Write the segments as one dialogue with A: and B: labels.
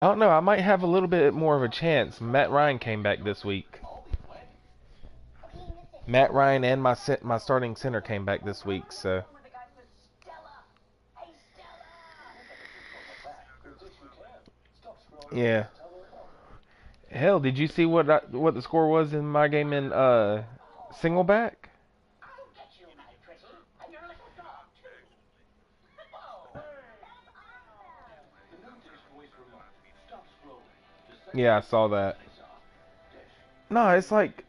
A: I don't know. I might have a little bit more of a chance. Matt Ryan came back this week. Matt Ryan and my starting center came back this week. So yeah. Hell, did you see what the score was in my game in Singleback? Yeah, I saw that. No, it's like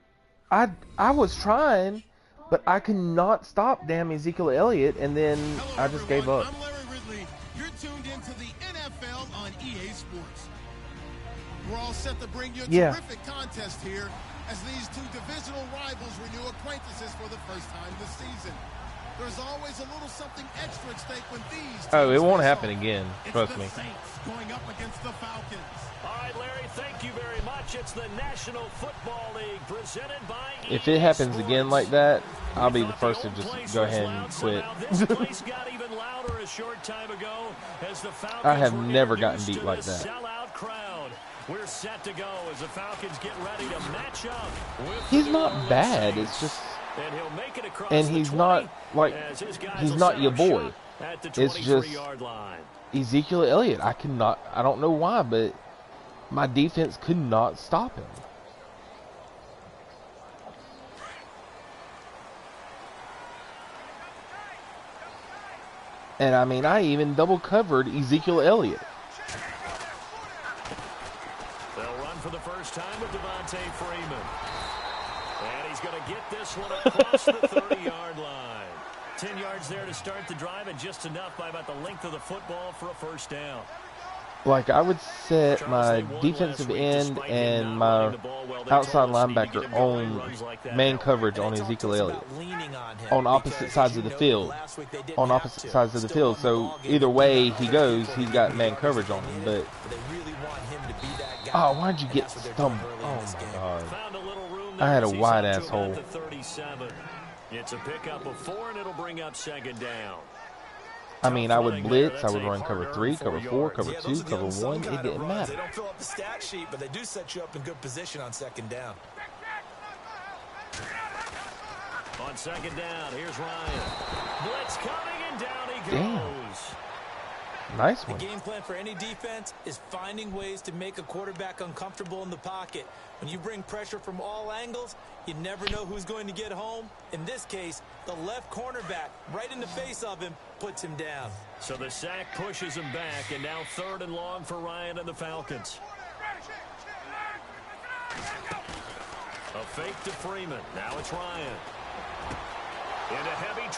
A: I I was trying, but I could not stop damn Ezekiel Elliott, and then
B: Hello,
A: I just gave
B: everyone.
A: up.
B: I'm Larry Ridley. You're tuned into the NFL on EA Sports. We're all set to bring you a
A: Yeah.
B: terrific contest here as these two divisional rivals renew acquaintances for the first time this season. There's always a little something extra at stake when these
A: Oh, it
B: teams
A: won't
B: face
A: happen
B: off.
A: again.
B: It's
A: Trust
B: the
A: me.
B: Saints going up against the Falcons.
C: All right, Larry, thank you very much. It's the National Football League presented by
A: If it
C: EA
A: happens again
C: Sports.
A: like that, I'll
C: We
A: be the
C: thought the
A: first to
C: old
A: just
C: place
A: go
C: was
A: ahead
C: loud.
A: and quit.
C: Somehow this place got even louder a short time ago as the Falcons
A: I have
C: were
A: never gotten
C: introduced
A: beat
C: to
A: like
C: this
A: that.
C: sellout crowd. We're set to go as the Falcons get ready to match up with
A: He's
C: the New
A: not
C: Orleans
A: bad.
C: Saints.
A: It's just,
C: And he'll make it across
A: and
C: the
A: he's
C: 20
A: not like,
C: as his guys
A: he's
C: will
A: not
C: set
A: your
C: up
A: boy.
C: shop at the
A: It's just
C: 23-yard line.
A: Ezekiel Elliott. I don't know why, but my defense could not stop him. And I mean, I even double covered Ezekiel Elliott.
C: They'll run for the first time with Devontae Freeman. And he's going to get this one across the 30-yard line. 10 yards there to start the drive, and just enough by about the length of the football for a first down.
A: Like, I would set my defensive end and my outside linebacker on man coverage on Ezekiel Elliott. On opposite sides of the field. On opposite sides of the field. So either way he goes, he's got man coverage on him. But oh, why'd you get stumbled? Oh my god. I had a wide ass hole.
C: It's a pickup of 4, and it'll bring up second down.
A: I mean, I would blitz, I would run cover 3, cover 4, cover 2, cover 1. It didn't matter.
D: They don't fill up the stat sheet, but they do set you up in good position on second down.
C: On second down, here's Ryan. Blitz coming, and down he goes.
A: Damn. Nice one.
D: The game plan for any defense is finding ways to make a quarterback uncomfortable in the pocket. When you bring pressure from all angles, you never know who's going to get home. In this case, the left cornerback, right in the face of him, puts him down.
C: So the sack pushes him back, and now 3rd and long for Ryan and the Falcons. A fake to Freeman. Now it's Ryan.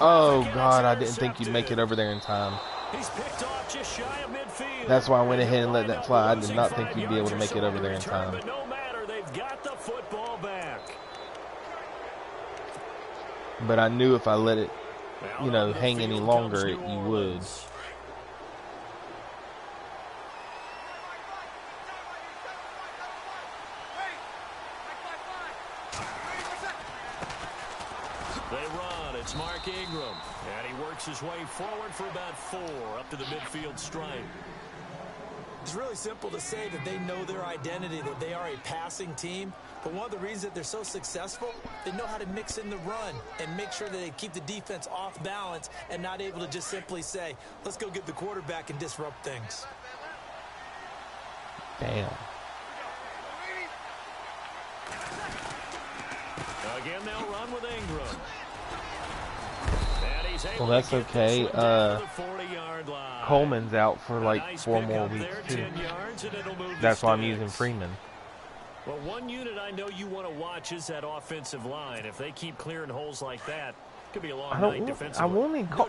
A: Oh, God, I didn't think you'd make it over there in time.
C: He's picked off just shy of midfield.
A: That's why I went ahead and let that fly. I did not think you'd be able to make it over there in time.
C: But no matter, they've got the football back.
A: But I knew if I let it, you know, hang any longer, you would.
C: They run. It's Mark Ingram. And he works his way forward for about 4 up to the midfield stripe.
D: It's really simple to say that they know their identity, that they are a passing team. But one of the reasons that they're so successful, they know how to mix in the run and make sure that they keep the defense off balance and not able to just simply say, let's go get the quarterback and disrupt things.
A: Damn.
C: Again, they'll run with Ingram.
A: Well, that's okay. Coleman's out for like 4 more weeks, too. That's why I'm using Freeman.
C: Well, one unit I know you want to watch is that offensive line. If they keep clearing holes like that, it could be a long night defensively.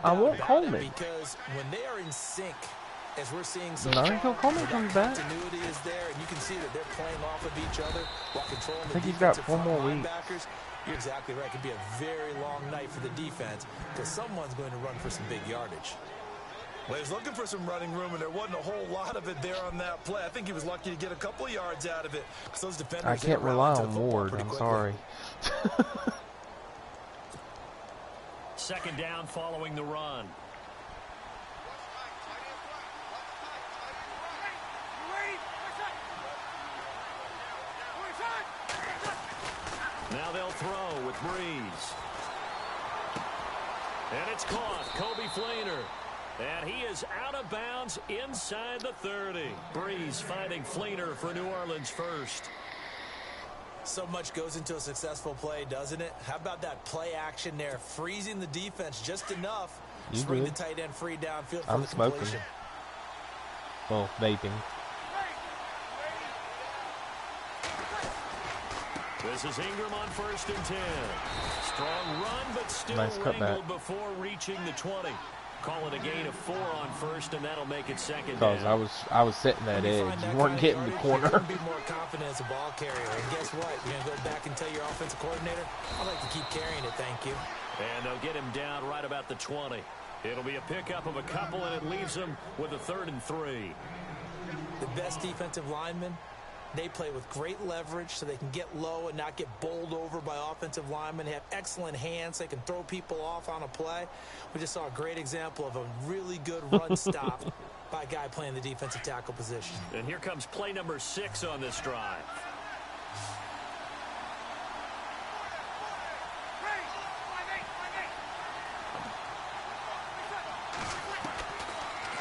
A: I want Coleman.
D: Because when they are in sync, as we're seeing so
A: until Coleman comes back.
D: Continuity is there, and you can see that they're playing off of each other while controlling the
A: I think he's got
D: defensive
A: 4 more
D: front
A: weeks.
D: linebackers. You're exactly right. It could be a very long night for the defense because someone's going to run for some big yardage.
E: Well, he was looking for some running room, and there wasn't a whole lot of it there on that play. I think he was lucky to get a couple of yards out of it. Those defenders,
A: I can't rely on Ward. I'm sorry.
C: Second down following the run. Breeze. And it's caught. Kobe Fleener. And he is out of bounds inside the 30. Breeze finding Fleener for New Orleans first.
D: So much goes into a successful play, doesn't it? How about that play action there? Freezing the defense just enough to bring the tight end free downfield for the completion.
A: Well, vaping.
C: This is Ingram on 1st and 10. Strong run, but still
A: nice
C: wrangled before reaching the 20. Call it a gain of 4 on 1st, and that'll make it 2nd
A: down.
C: Because
A: I was setting that edge. You weren't getting the corner.
D: You be more confident as a ball carrier. And guess what? You're going to go back and tell your offensive coordinator, I'd like to keep carrying it, thank you.
C: And they'll get him down right about the 20. It'll be a pickup of a couple, and it leaves him with a 3rd and 3.
D: The best defensive linemen, they play with great leverage so they can get low and not get bowled over by offensive linemen. They have excellent hands. They can throw people off on a play. We just saw a great example of a really good run stop by a guy playing the defensive tackle position.
C: And here comes play number 6 on this drive.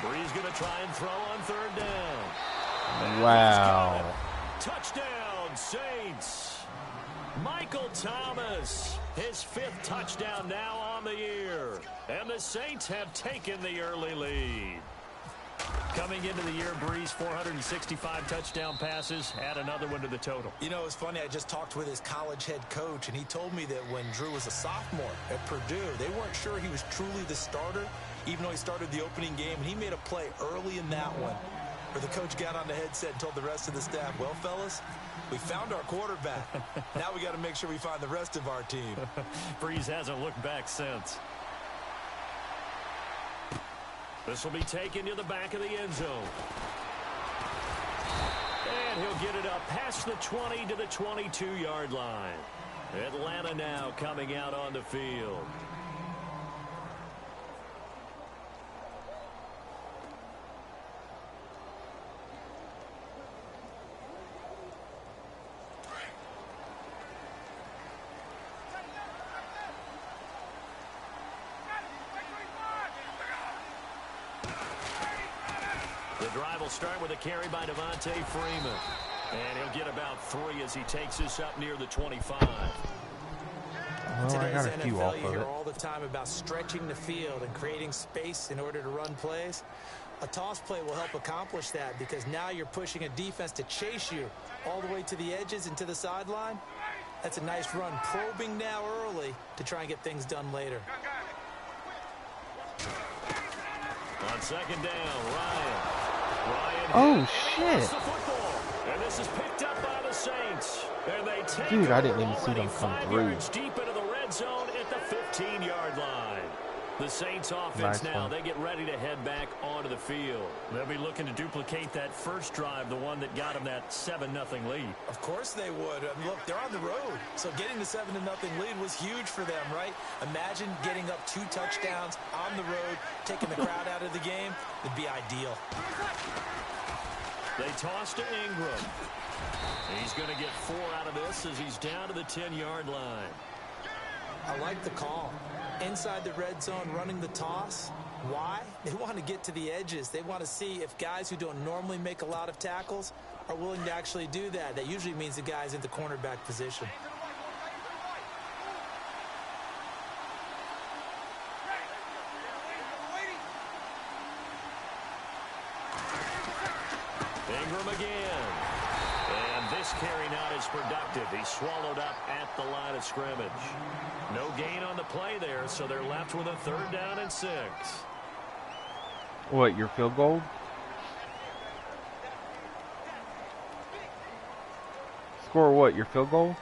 C: Breeze going to try and throw on 3rd down.
A: Wow.
C: Touchdown, Saints. Michael Thomas, his 5th touchdown now on the year. And the Saints have taken the early lead. Coming into the year, Breeze, 465 touchdown passes. Add another one to the total.
D: You know, it's funny. I just talked with his college head coach, and he told me that when Drew was a sophomore at Purdue, they weren't sure he was truly the starter, even though he started the opening game. And he made a play early in that one where the coach got on the headset and told the rest of the staff, well, fellas, we found our quarterback. Now we got to make sure we find the rest of our team.
C: Breeze hasn't looked back since. This will be taken to the back of the end zone. And he'll get it up past the 20 to the 22-yard line. Atlanta now coming out on the field. Drive will start with a carry by Devontae Freeman. And he'll get about 3 as he takes us up near the 25.
A: Well, I got a few off of it.
D: All the time about stretching the field and creating space in order to run plays. A toss play will help accomplish that because now you're pushing a defense to chase you all the way to the edges and to the sideline. That's a nice run, probing now early to try and get things done later.
C: On 2nd down, Ryan.
A: Oh, shit.
C: And this is picked up by the Saints. And they take
A: Dude, I didn't even see them come through.
C: Deep into the red zone at the 15-yard line. The Saints offense now, they get ready to head back onto the field. They'll be looking to duplicate that first drive, the one that got them that 7-0 lead.
D: Of course they would. Look, they're on the road. So getting the 7-0 lead was huge for them, right? Imagine getting up 2 touchdowns on the road, taking the crowd out of the game. It'd be ideal.
C: They toss to Ingram. He's going to get 4 out of this as he's down to the 10-yard line.
D: I like the call. Inside the red zone, running the toss. Why? They want to get to the edges. They want to see if guys who don't normally make a lot of tackles are willing to actually do that. That usually means the guy's in the cornerback position.
C: Ingram again. And this carry not as productive. He's swallowed up at the line of scrimmage. No gain on the play there, so they're left with a 3rd down and 6.
A: What, your field goal? Score what, your field goal?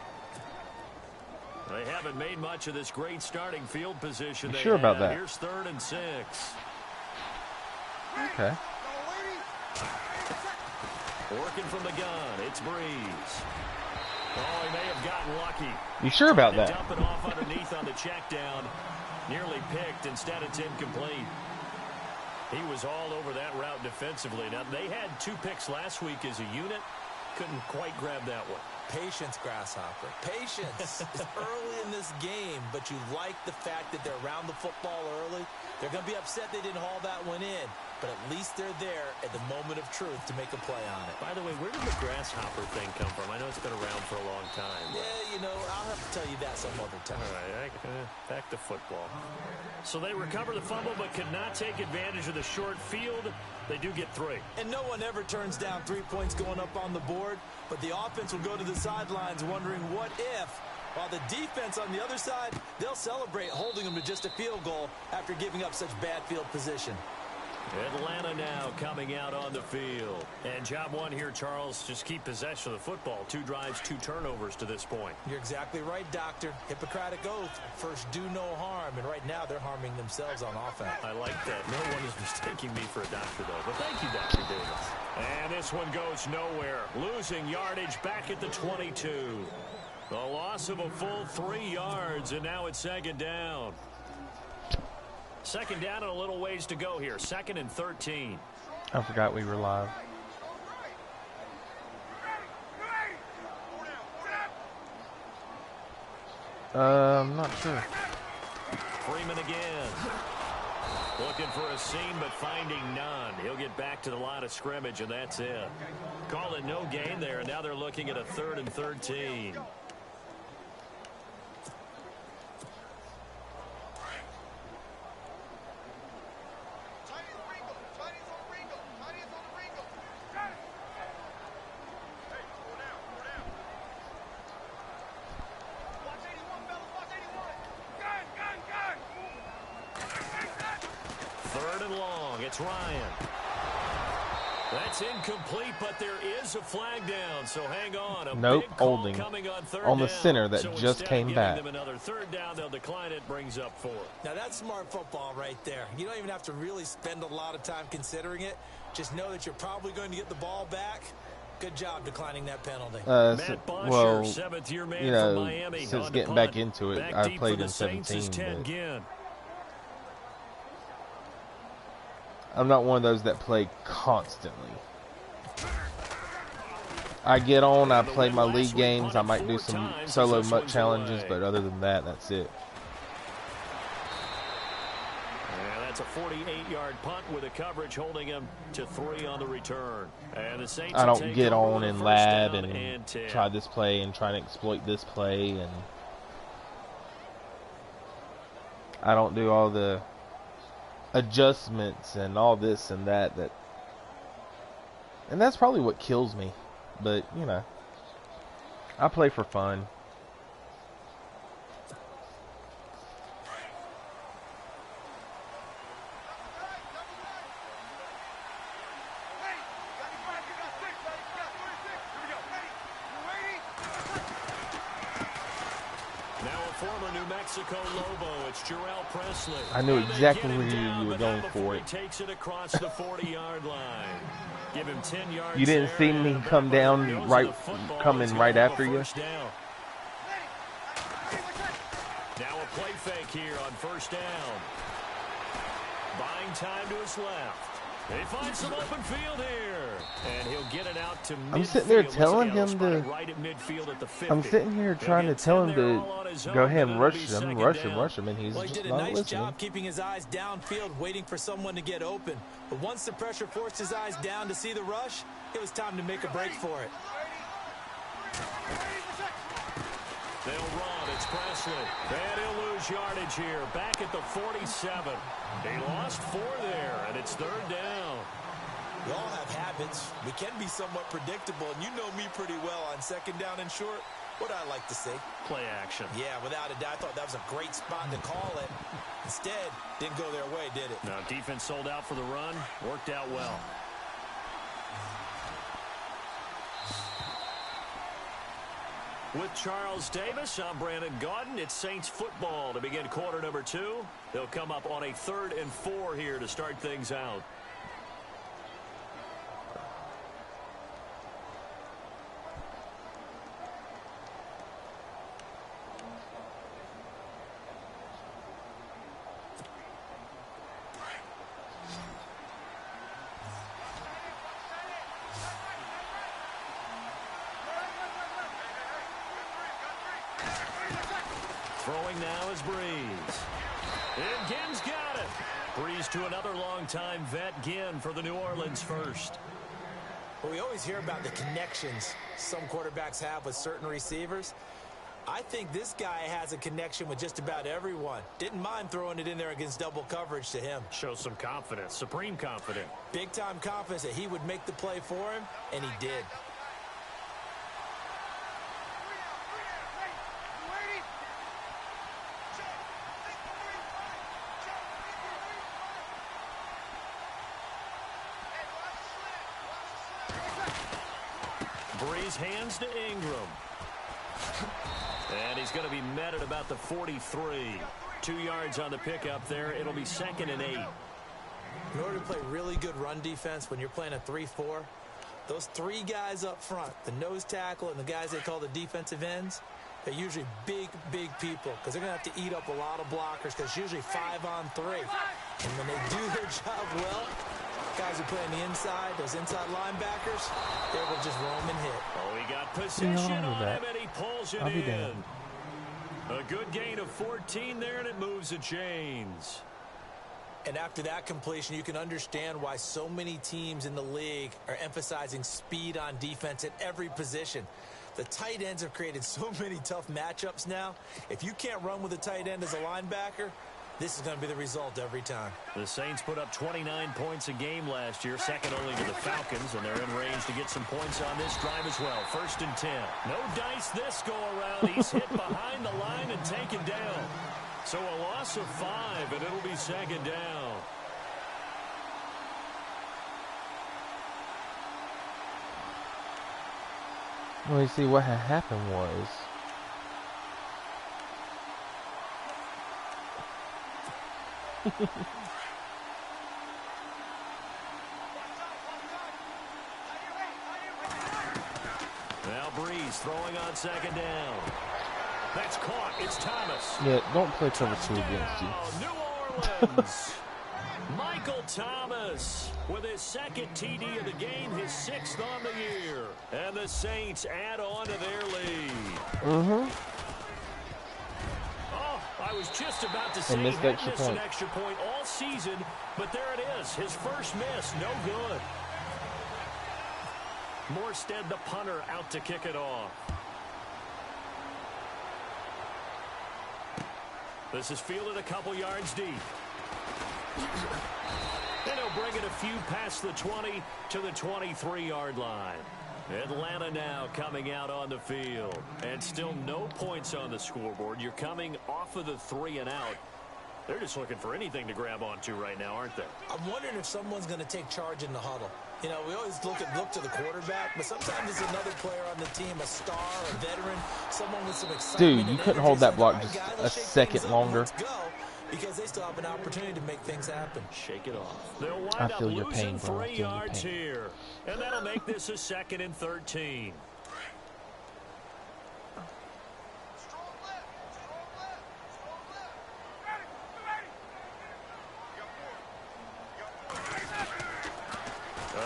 C: They haven't made much of this great starting field position.
A: You sure about that?
C: Here's 3rd and 6.
A: Okay.
C: Working from the gun, it's Breeze. Oh, he may have gotten lucky.
A: You sure about that?
C: Dump it off underneath on the check down. Nearly picked. Instead, it's incomplete. He was all over that route defensively. Now, they had 2 picks last week as a unit. Couldn't quite grab that one.
D: Patience, Grasshopper. Patience. It's early in this game, but you like the fact that they're around the football early. They're going to be upset they didn't haul that one in, but at least they're there at the moment of truth to make a play on it.
C: By the way, where did the grasshopper thing come from? I know it's been around for a long time.
D: Yeah, you know, I'll have to tell you that some other time.
C: All right, back to football. So they recover the fumble but could not take advantage of the short field. They do get 3.
D: And no one ever turns down 3 points going up on the board, but the offense will go to the sidelines wondering what if, while the defense on the other side, they'll celebrate holding them to just a field goal after giving up such bad field position.
C: Atlanta now coming out on the field. And job one here, Charles, just keep possession of the football. 2 drives, 2 turnovers to this point.
D: You're exactly right, Doctor. Hippocratic oath. First, do no harm. And right now, they're harming themselves on offense.
C: I like that. No one is mistaking me for a doctor, though. But thank you, Dr. Davis. And this one goes nowhere. Losing yardage back at the 22. The loss of a full 3 yards, and now it's 2nd down. 2nd down and a little ways to go here. 2nd and 13.
A: I forgot we were live. I'm not sure.
C: Freeman again. Looking for a seam, but finding none. He'll get back to the line of scrimmage, and that's it. Call it no gain there, and now they're looking at a 3rd and 13. Ryan. That's incomplete, but there is a flag down, so hang on.
A: Nope, holding on the center that just came back.
C: Them another 3rd down, they'll decline it, brings up 4.
D: Now that's smart football right there. You don't even have to really spend a lot of time considering it. Just know that you're probably going to get the ball back. Good job declining that penalty.
C: Matt Bosher,
A: well,
C: 7th-year man
A: you know,
C: from Miami,
A: since getting back into it,
C: back
A: I played in
C: Saints
A: 17.
C: But
A: I'm not one of those that play constantly. I get on, I play my league games, I might do some solo mutt challenges, but other than that, that's it.
C: And that's a 48-yard punt with a coverage holding him to 3 on the return. And the Saints
A: I don't get on and lab and
C: 10.
A: try this play and try to exploit this play, and I don't do all the adjustments and all this and that, and that's probably what kills me. But you know, I play for fun.
C: It's Jarrell Presley.
A: I knew exactly where you were going for it.
C: He takes it across the 40-yard line. Give him 10 yards.
A: You didn't see me come down coming right after you.
C: Now a play fake here on 1st down. Buying time to his left. They find some open field here, and he'll get it out to midfield.
A: I'm sitting there telling him to.
C: Right at midfield at the 50.
A: I'm sitting here trying to tell him to go ahead and rush him, and he's
D: well, he
A: just
D: did a
A: not
D: nice
A: listening.
D: job keeping his eyes downfield, waiting for someone to get open. But once the pressure forced his eyes down to see the rush, it was time to make a break for it.
C: They'll run. It's Presley. And he'll lose yardage here. Back at the 47. He lost 4 there, and it's 3rd down.
D: We all have habits. We can be somewhat predictable, and you know me pretty well on 2nd down and short. What I like to say?
C: Play action.
D: Yeah, without a doubt. I thought that was a great spot to call it. Instead, didn't go their way, did it?
C: No, defense sold out for the run. Worked out well. With Charles Davis, I'm Brandon Gaudin. It's Saints football to begin quarter number 2. They'll come up on a 3rd and 4 here to start things out. Throwing now is Breeze. And Ginn's got it. Breeze to another longtime vet, Ginn, for the New Orleans first.
D: Well, we always hear about the connections some quarterbacks have with certain receivers. I think this guy has a connection with just about everyone. Didn't mind throwing it in there against double coverage to him.
C: Shows some confidence, supreme confidence.
D: Big-time confidence that he would make the play for him, and he did.
C: Breeze hands to Ingram. And he's going to be met at about the 43. 2 yards on the pickup there. It'll be 2nd and 8.
D: In order to play really good run defense when you're playing a 3-4, those 3 guys up front, the nose tackle and the guys they call the defensive ends, they're usually big people because they're going to have to eat up a lot of blockers because it's usually 5-on-3. And when they do their job well, guys who play on the inside, those inside linebackers, they will just roam and hit.
C: Oh, he got possession on him, and he pulls it in. A good gain of 14 there, and it moves the chains.
D: And after that completion, you can understand why so many teams in the league are emphasizing speed on defense at every position. The tight ends have created so many tough matchups now. If you can't run with a tight end as a linebacker, this is going to be the result every time.
C: The Saints put up 29 points a game last year, second only to the Falcons, and they're in range to get some points on this drive as well. 1st and 10. No dice this go-around. He's hit behind the line and taken down. So a loss of 5, and it'll be 2nd down.
A: Well, you see, what had happened was
C: now Breeze throwing on 2nd down. That's caught. It's Thomas.
A: Yeah, don't play cover 2 against you.
C: New Orleans. Michael Thomas with his 2nd TD of the game, his 6th on the year. And the Saints add on to their lead. I was just about to say he missed an extra point all season, but there it is. His first miss, no good. Morstead, the punter, out to kick it off. This is fielded a couple yards deep. And he'll bring it a few past the 20 to the 23-yard line. Atlanta now coming out on the field. And still no points on the scoreboard. You're coming off of the 3 and out. They're just looking for anything to grab onto right now, aren't they?
D: I'm wondering if someone's going to take charge in the huddle. You know, we always look to the quarterback, but sometimes it's another player on the team, a star, a veteran, someone with some excitement.
A: Dude, you couldn't hold that block just a second longer.
D: Let's go, because they still have an opportunity to make things happen.
C: Shake it off. They'll wind up losing 3 yards here. And that'll make this a 2nd and 13.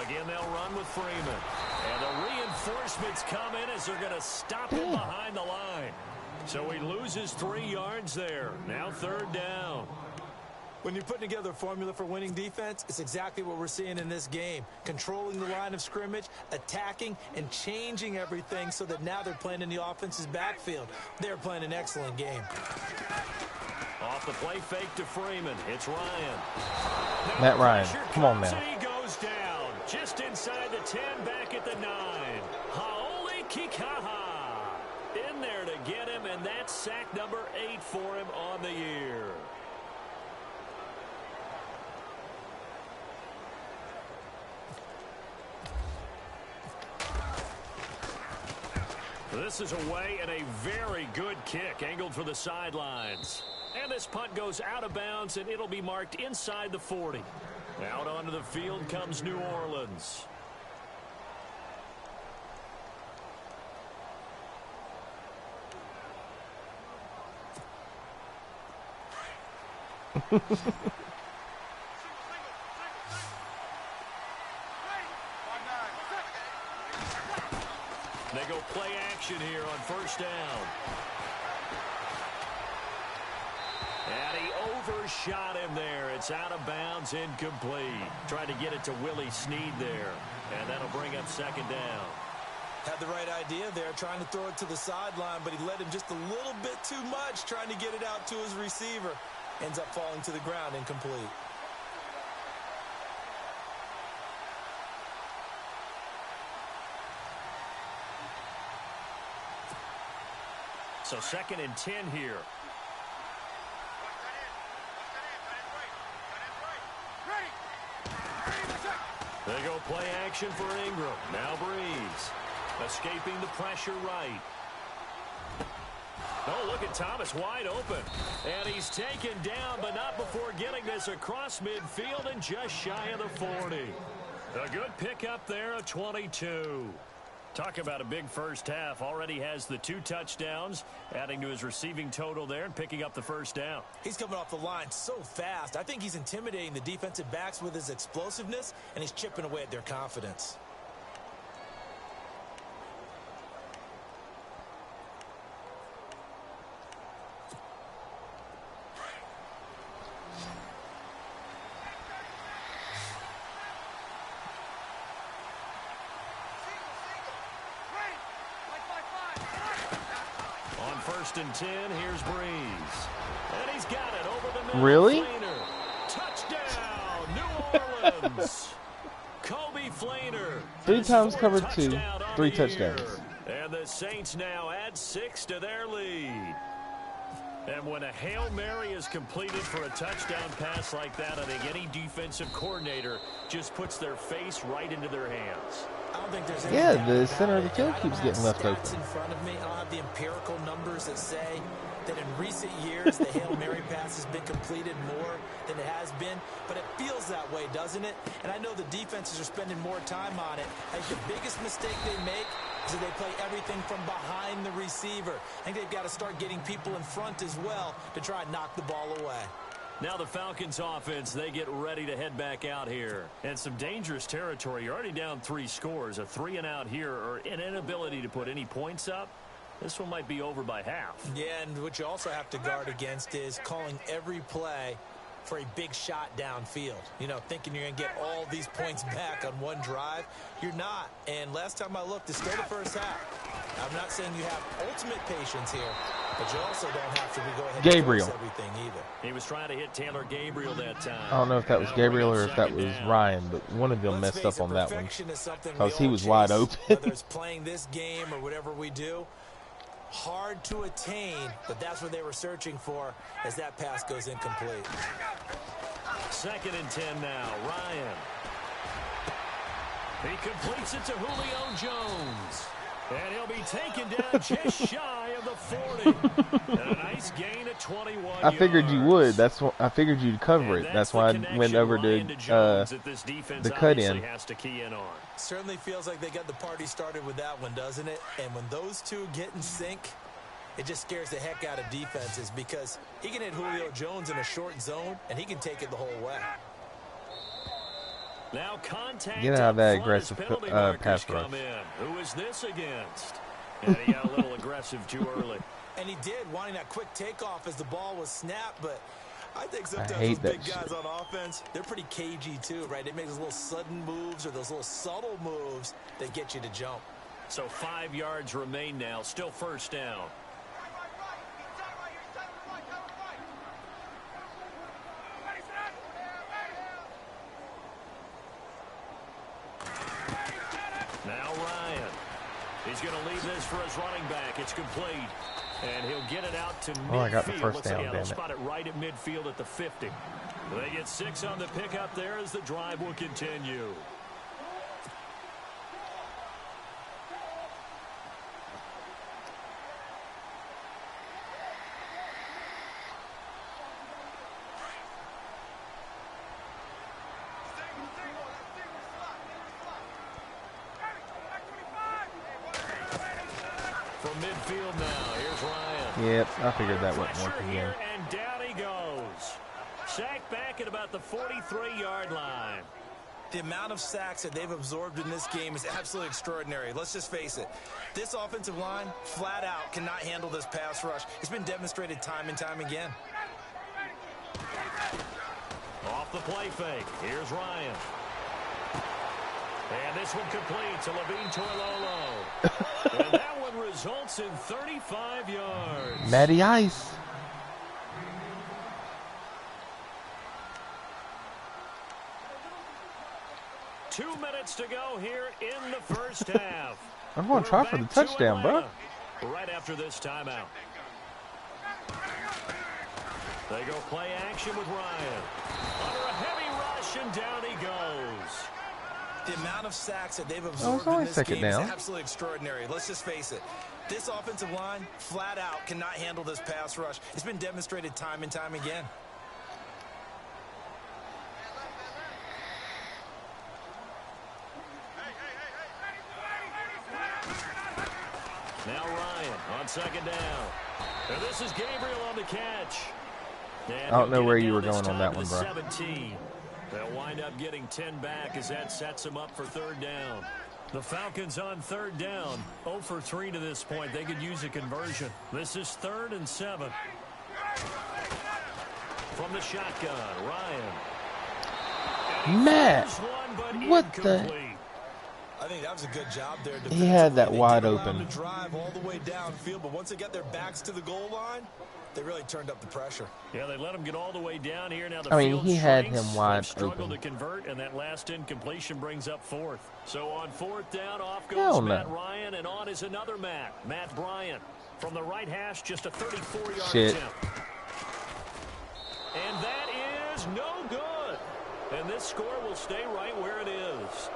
C: Again, they'll run with Freeman. And the reinforcements come in as they're going to stop him behind the line. So he loses 3 yards there. Now 3rd down.
D: When you're putting together a formula for winning defense, it's exactly what we're seeing in this game. Controlling the line of scrimmage, attacking, and changing everything so that now they're playing in the offense's backfield. They're playing an excellent game.
C: Off the play fake to Freeman. It's Ryan.
A: Matt Ryan, come on, man.
C: He goes down just inside the 10, back at the 9. Hau'oli Kikaha in there to get him, and that's sack number 8 for him on the year. This is away and a very good kick angled for the sidelines. And this punt goes out of bounds, and it'll be marked inside the 40. Out onto the field comes New Orleans. They go play action here on 1st down. And he overshot him there. It's out of bounds, incomplete. Trying to get it to Willie Snead there. And that'll bring up second down.
D: Had the right idea there, trying to throw it to the sideline, but he led him just a little bit too much, trying to get it out to his receiver. Ends up falling to the ground, incomplete.
C: So 2nd and 10 here. They go play action for Ingram. Now Breeze. Escaping the pressure right. Oh, look at Thomas wide open. And he's taken down, but not before getting this across midfield and just shy of the 40. A good pickup there of 22. Talk about a big first half. Already has the 2 touchdowns, adding to his receiving total there and picking up the first down.
D: He's coming off the line so fast. I think he's intimidating the defensive backs with his explosiveness, and he's chipping away at their confidence.
C: On 1st and 10, here's Breeze. And he's got it over the middle.
A: Really?
C: Flainer. Touchdown, New Orleans. Kobe Flainer.
A: 3 times covered 2,
C: Touchdown on
A: 3
C: the
A: touchdowns.
C: year. And the Saints now add 6 to their lead. And when a Hail Mary is completed for a touchdown pass like that, I think any defensive coordinator just puts their face right into their hands.
D: I don't think there's any
A: Yeah,
D: doubt
A: the
D: about
A: center of the
D: it.
A: field
D: I
A: keeps
D: don't
A: getting
D: have
A: left
D: stats
A: open.
D: in front of me. I don't have the empirical numbers that say that in recent years the Hail Mary pass has been completed more than it has been, but it feels that way, doesn't it? And I know the defenses are spending more time on it. I think the biggest mistake they make is that they play everything from behind the receiver. I think they've got to start getting people in front as well to try and knock the ball away.
C: Now the Falcons offense, they get ready to head back out here. And some dangerous territory. You're already down 3 scores. A 3-and-out here or an inability to put any points up. This one might be over by half.
D: Yeah, and what you also have to guard against is calling every play for a big shot downfield. You know, thinking you're going to get all these points back on one drive. You're not. And last time I looked, it's still the first half. I'm not saying you have ultimate patience here, but you also don't have to go ahead
A: Gabriel.
D: and force everything either.
C: He was trying to hit Taylor Gabriel that time.
A: I don't know if that was Gabriel or if that was Ryan, but one of them messed up on that one because he was wide open.
D: Whether it's playing this game or whatever we do, hard to attain, but that's what they were searching for as that pass goes incomplete.
C: 2nd and 10 now. Ryan. He completes it to Julio Jones. And he'll be taken down just shy of the 40. And a nice gain of 21
A: I figured you would.
C: yards.
A: That's what I figured you'd cover it. That's why I went over to the cut in.
C: Has to key in on.
D: Certainly feels like they got the party started with that one, doesn't it? And when those two get in sync, it just scares the heck out of defenses because he can hit Julio Jones in a short zone, and he can take it the whole way.
C: Now contact
A: Get out of that
C: up front as
A: aggressive
C: penalty
A: pass
C: markers
A: rush.
C: come in. Who is this against? And he got a little aggressive too early.
D: And he did, wanting that quick takeoff as the ball was snapped, but I think sometimes
A: hate
D: those big
A: that
D: guys on offense, they're pretty cagey too, right? They make those little sudden moves or those little subtle moves that get you to jump.
C: So 5 yards remain now. Still first down. Now Ryan. He's going to leave this for his running back. It's complete. And he'll get it out to midfield.
A: Oh, I got the first
C: Looks
A: down,
C: like
A: damn it.
C: spot it right at midfield at the 50. They get 6 on the pickup there as the drive will continue. From midfield now, here's Ryan.
A: Yep, I figured that wouldn't work
C: Pressure
A: again.
C: here, and down he goes. Sacked back at about the 43-yard line.
D: The amount of sacks that they've absorbed in this game is absolutely extraordinary. Let's just face it. This offensive line, flat out, cannot handle this pass rush. It's been demonstrated time and time again.
C: Off the play fake. Here's Ryan. And this one complete to Levine Toilolo. And that one results in 35 yards.
A: Matty Ice.
C: Two minutes to go here in the first half.
A: I'm going to try for the touchdown, bro.
C: Right after this timeout. They go play action with Ryan. Under a heavy rush, and down he goes.
E: The amount of sacks that they've absorbed in this game is absolutely extraordinary. Let's just face it. This offensive line, flat out, cannot handle this pass rush. It's been demonstrated time and time again.
C: Now Ryan on second down. And this is Gabriel on the catch. And
A: I don't know where you were going on that one, bro.
C: 17. They'll wind up getting 10 back as that sets them up for third down. The Falcons on third down. 0 for 3 to this point. They could use a conversion. This is 3rd and 7. From the shotgun, Ryan.
A: Matt, what the?
E: I think that was a good job there.
A: He had that wide open.
E: To drive all the way downfield, but once they got their backs to the goal line, they really turned up the pressure.
C: Yeah, they let him get all the way down here. Now the
A: I mean,
C: field
A: he had
C: shrinks.
A: him wide
C: They've struggled
A: open.
C: to convert, and that last incompletion brings up 4th. So on 4th down, off goes Matt Ryan, and on is another Matt Bryant. From the right hash, just a 34-yard attempt. And that is no good. And this score will stay right where it is.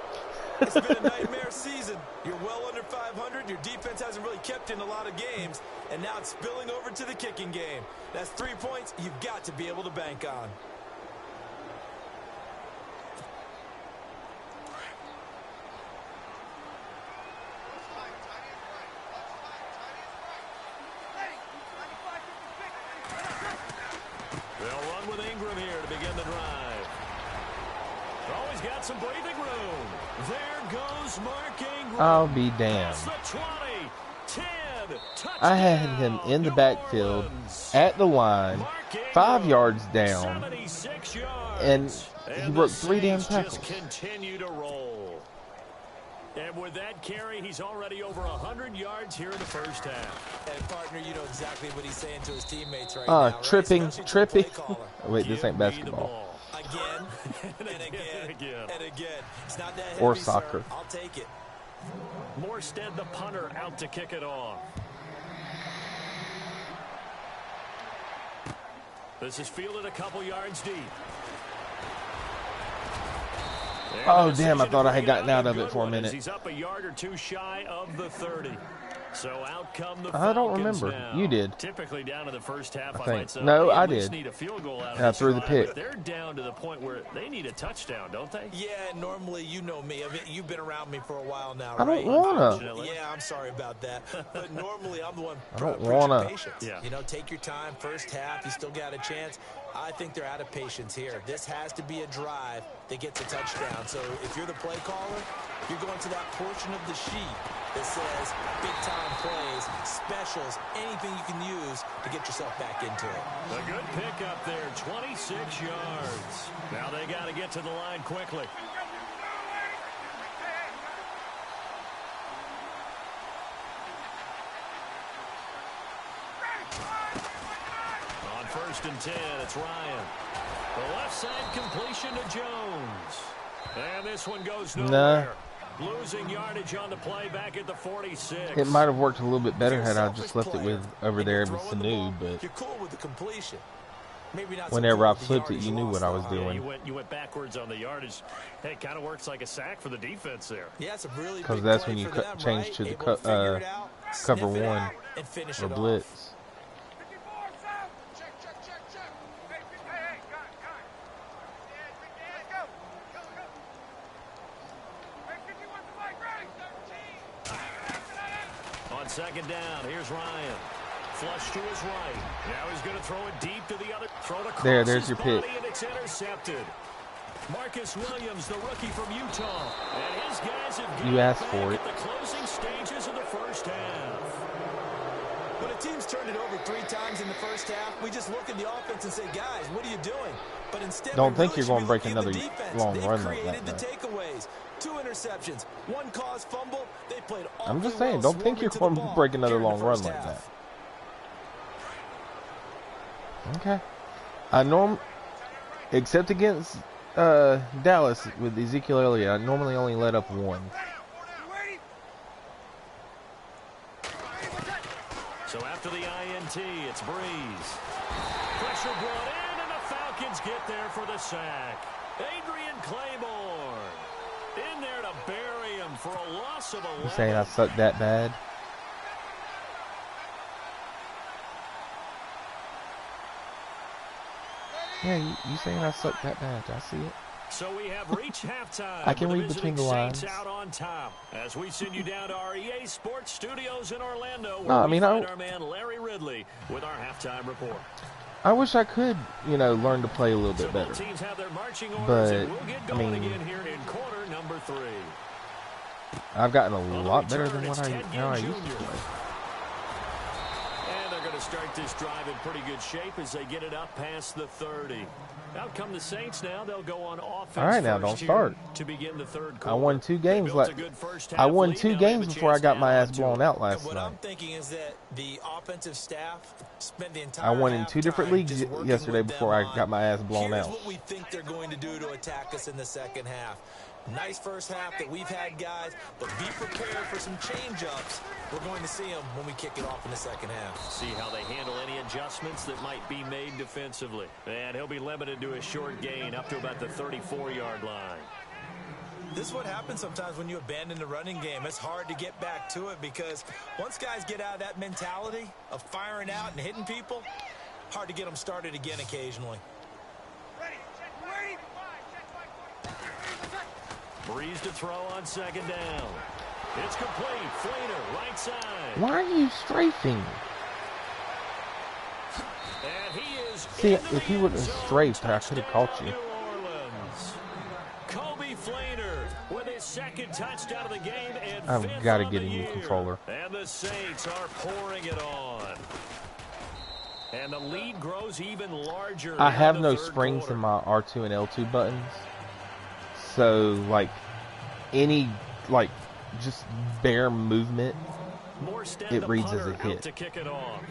E: It's been a nightmare season. You're well under 500. Your defense hasn't really kept in a lot of games. And now it's spilling over to the kicking game. That's 3 points you've got to be able to bank on.
C: They'll run with Ingram here to begin the drive. Always got some breathing room. There goes Mark Ingram.
A: I'll be damned.
C: The 20, 10,
A: I had him in the backfield at the line, 5 yards down, and he broke 3 damn tackles.
C: Continue to roll. And with that carry, he's already over 100 yards here in the first half.
E: And partner, you know exactly what he's saying to his teammates right now.
A: Tripping. Wait, this ain't basketball.
E: Again, and again, and again. It's not that heavy,
A: or soccer.
E: Sir. I'll take it.
C: Morstead, the punter, out to kick it off. This is fielded a couple yards deep.
A: Oh, damn, I thought I had gotten out of it for a minute.
C: He's up a yard or two shy of the 30. So out come the
A: I don't
C: Falcons
A: remember.
C: now.
A: You did.
C: Typically down to the first half,
A: I
C: I might
A: think.
C: say.
A: No, I
C: at least
A: did.
C: Need a field goal out of
A: I threw the
C: drive,
A: pick.
C: but they're down to the point where they need a touchdown, don't they?
E: Yeah, normally you know me. I mean, you've been around me for a while now,
A: I
E: right?
A: don't wanna.
E: Yeah, I'm sorry about that. But normally I'm the one.
A: I don't wanna.
E: Patience.
C: Yeah.
E: You know, take your time. First half, you still got a chance. I think they're out of patience here. This has to be a drive that gets a touchdown. So if you're the play caller, you're going to that portion of the sheet that says big-time plays, specials, anything you can use to get yourself back into it.
C: A good pickup there, 26 yards. Now they got to get to the line quickly. On 1st and 10, it's Ryan. The left side completion to Jones. And this one goes nowhere. Losing yardage on the play back at the 46.
A: It might have worked a little bit better had I just left it with over there with Sanu, but
E: you're cool with the completion. Maybe not
A: whenever
E: so
A: I
E: cool
A: flipped
E: with
A: it,
E: the
A: you knew what I was
E: yardage loss,
A: doing.
C: Yeah, you went backwards on the yardage. Hey, it kind of works like a sack for the defense there.
E: Yeah, it's a really
A: Because
E: big
A: that's
E: play
A: when you
E: for them,
A: change
E: right?
A: to the
E: Able to figure it out,
A: cover
E: sniff it
A: one
E: out, and finish
A: or
E: it
A: blitz.
E: off.
C: On second down, here's Ryan. Flush to his right. Now he's going to throw it deep to the other. Throw it across
A: there's your
C: body,
A: pick.
C: and it's intercepted. Marcus Williams, the rookie from Utah. And his guys have
A: You asked for it.
C: at the closing stages of the first half.
E: When a team's turned it over 3 times in the first half. We just look at the offense and say, guys, what are you doing? But instead,
A: don't think you're going to break another long run like that.
E: The takeaways, 2 interceptions, 1 caused fumble. They played all.
A: I'm just saying, don't think you're going to break another long run like that. Okay. Except against Dallas with Ezekiel Elliott, I normally only let up 1.
C: So after the INT, it's Breeze. Pressure brought in, and the Falcons get there for the sack. Adrian Claiborne in there to bury him for a loss of 11.
A: You saying I suck that bad? Yeah, you saying I suck that bad? I see it.
C: So we have reached halftime.
A: I can read between the lines.
C: Out on top as we send you down to our EA Sports Studios in Orlando.
A: No, I mean,
C: our man Larry Ridley with our halftime report.
A: I wish I could, learn to play a little bit better.
C: Teams have their marching orders,
A: but
C: and we'll get going again here in quarter number 3.
A: I've gotten a lot better than what I used to play.
C: And they're going to start this drive in pretty good shape as they get it up past the 30. Out come the Saints now. They'll go on offense.
A: All right, now don't start.
C: To begin the third quarter.
A: I won 2 games I won 2 games before I got my ass blown out last night.
E: What I'm thinking is that the offensive staff spent the entire
A: I won in 2 different leagues yesterday before I got my ass blown out.
E: Here's what we think they're going to do to attack us in the second half. Nice first half that we've had, guys, but be prepared for some change-ups. We're going to see them when we kick it off in the second half.
C: See how they handle any adjustments that might be made defensively. And he'll be limited to a short gain up to about the 34-yard line.
E: This is what happens sometimes when you abandon the running game. It's hard to get back to it because once guys get out of that mentality of firing out and hitting people, hard to get them started again occasionally.
C: Breeze to throw on second down. It's complete. Flater, right side.
A: Why are you strafing?
C: And he is
A: See, if you would have strafed, I could have caught you.
C: Kobe Flater with his second touchdown of the game. And
A: I've got to get a new controller.
C: And the Saints are pouring it on. And the lead grows even larger.
A: I have no springs in my R2 and L2 buttons. So, any, just bare movement, it reads as a hit.
C: To kick it off.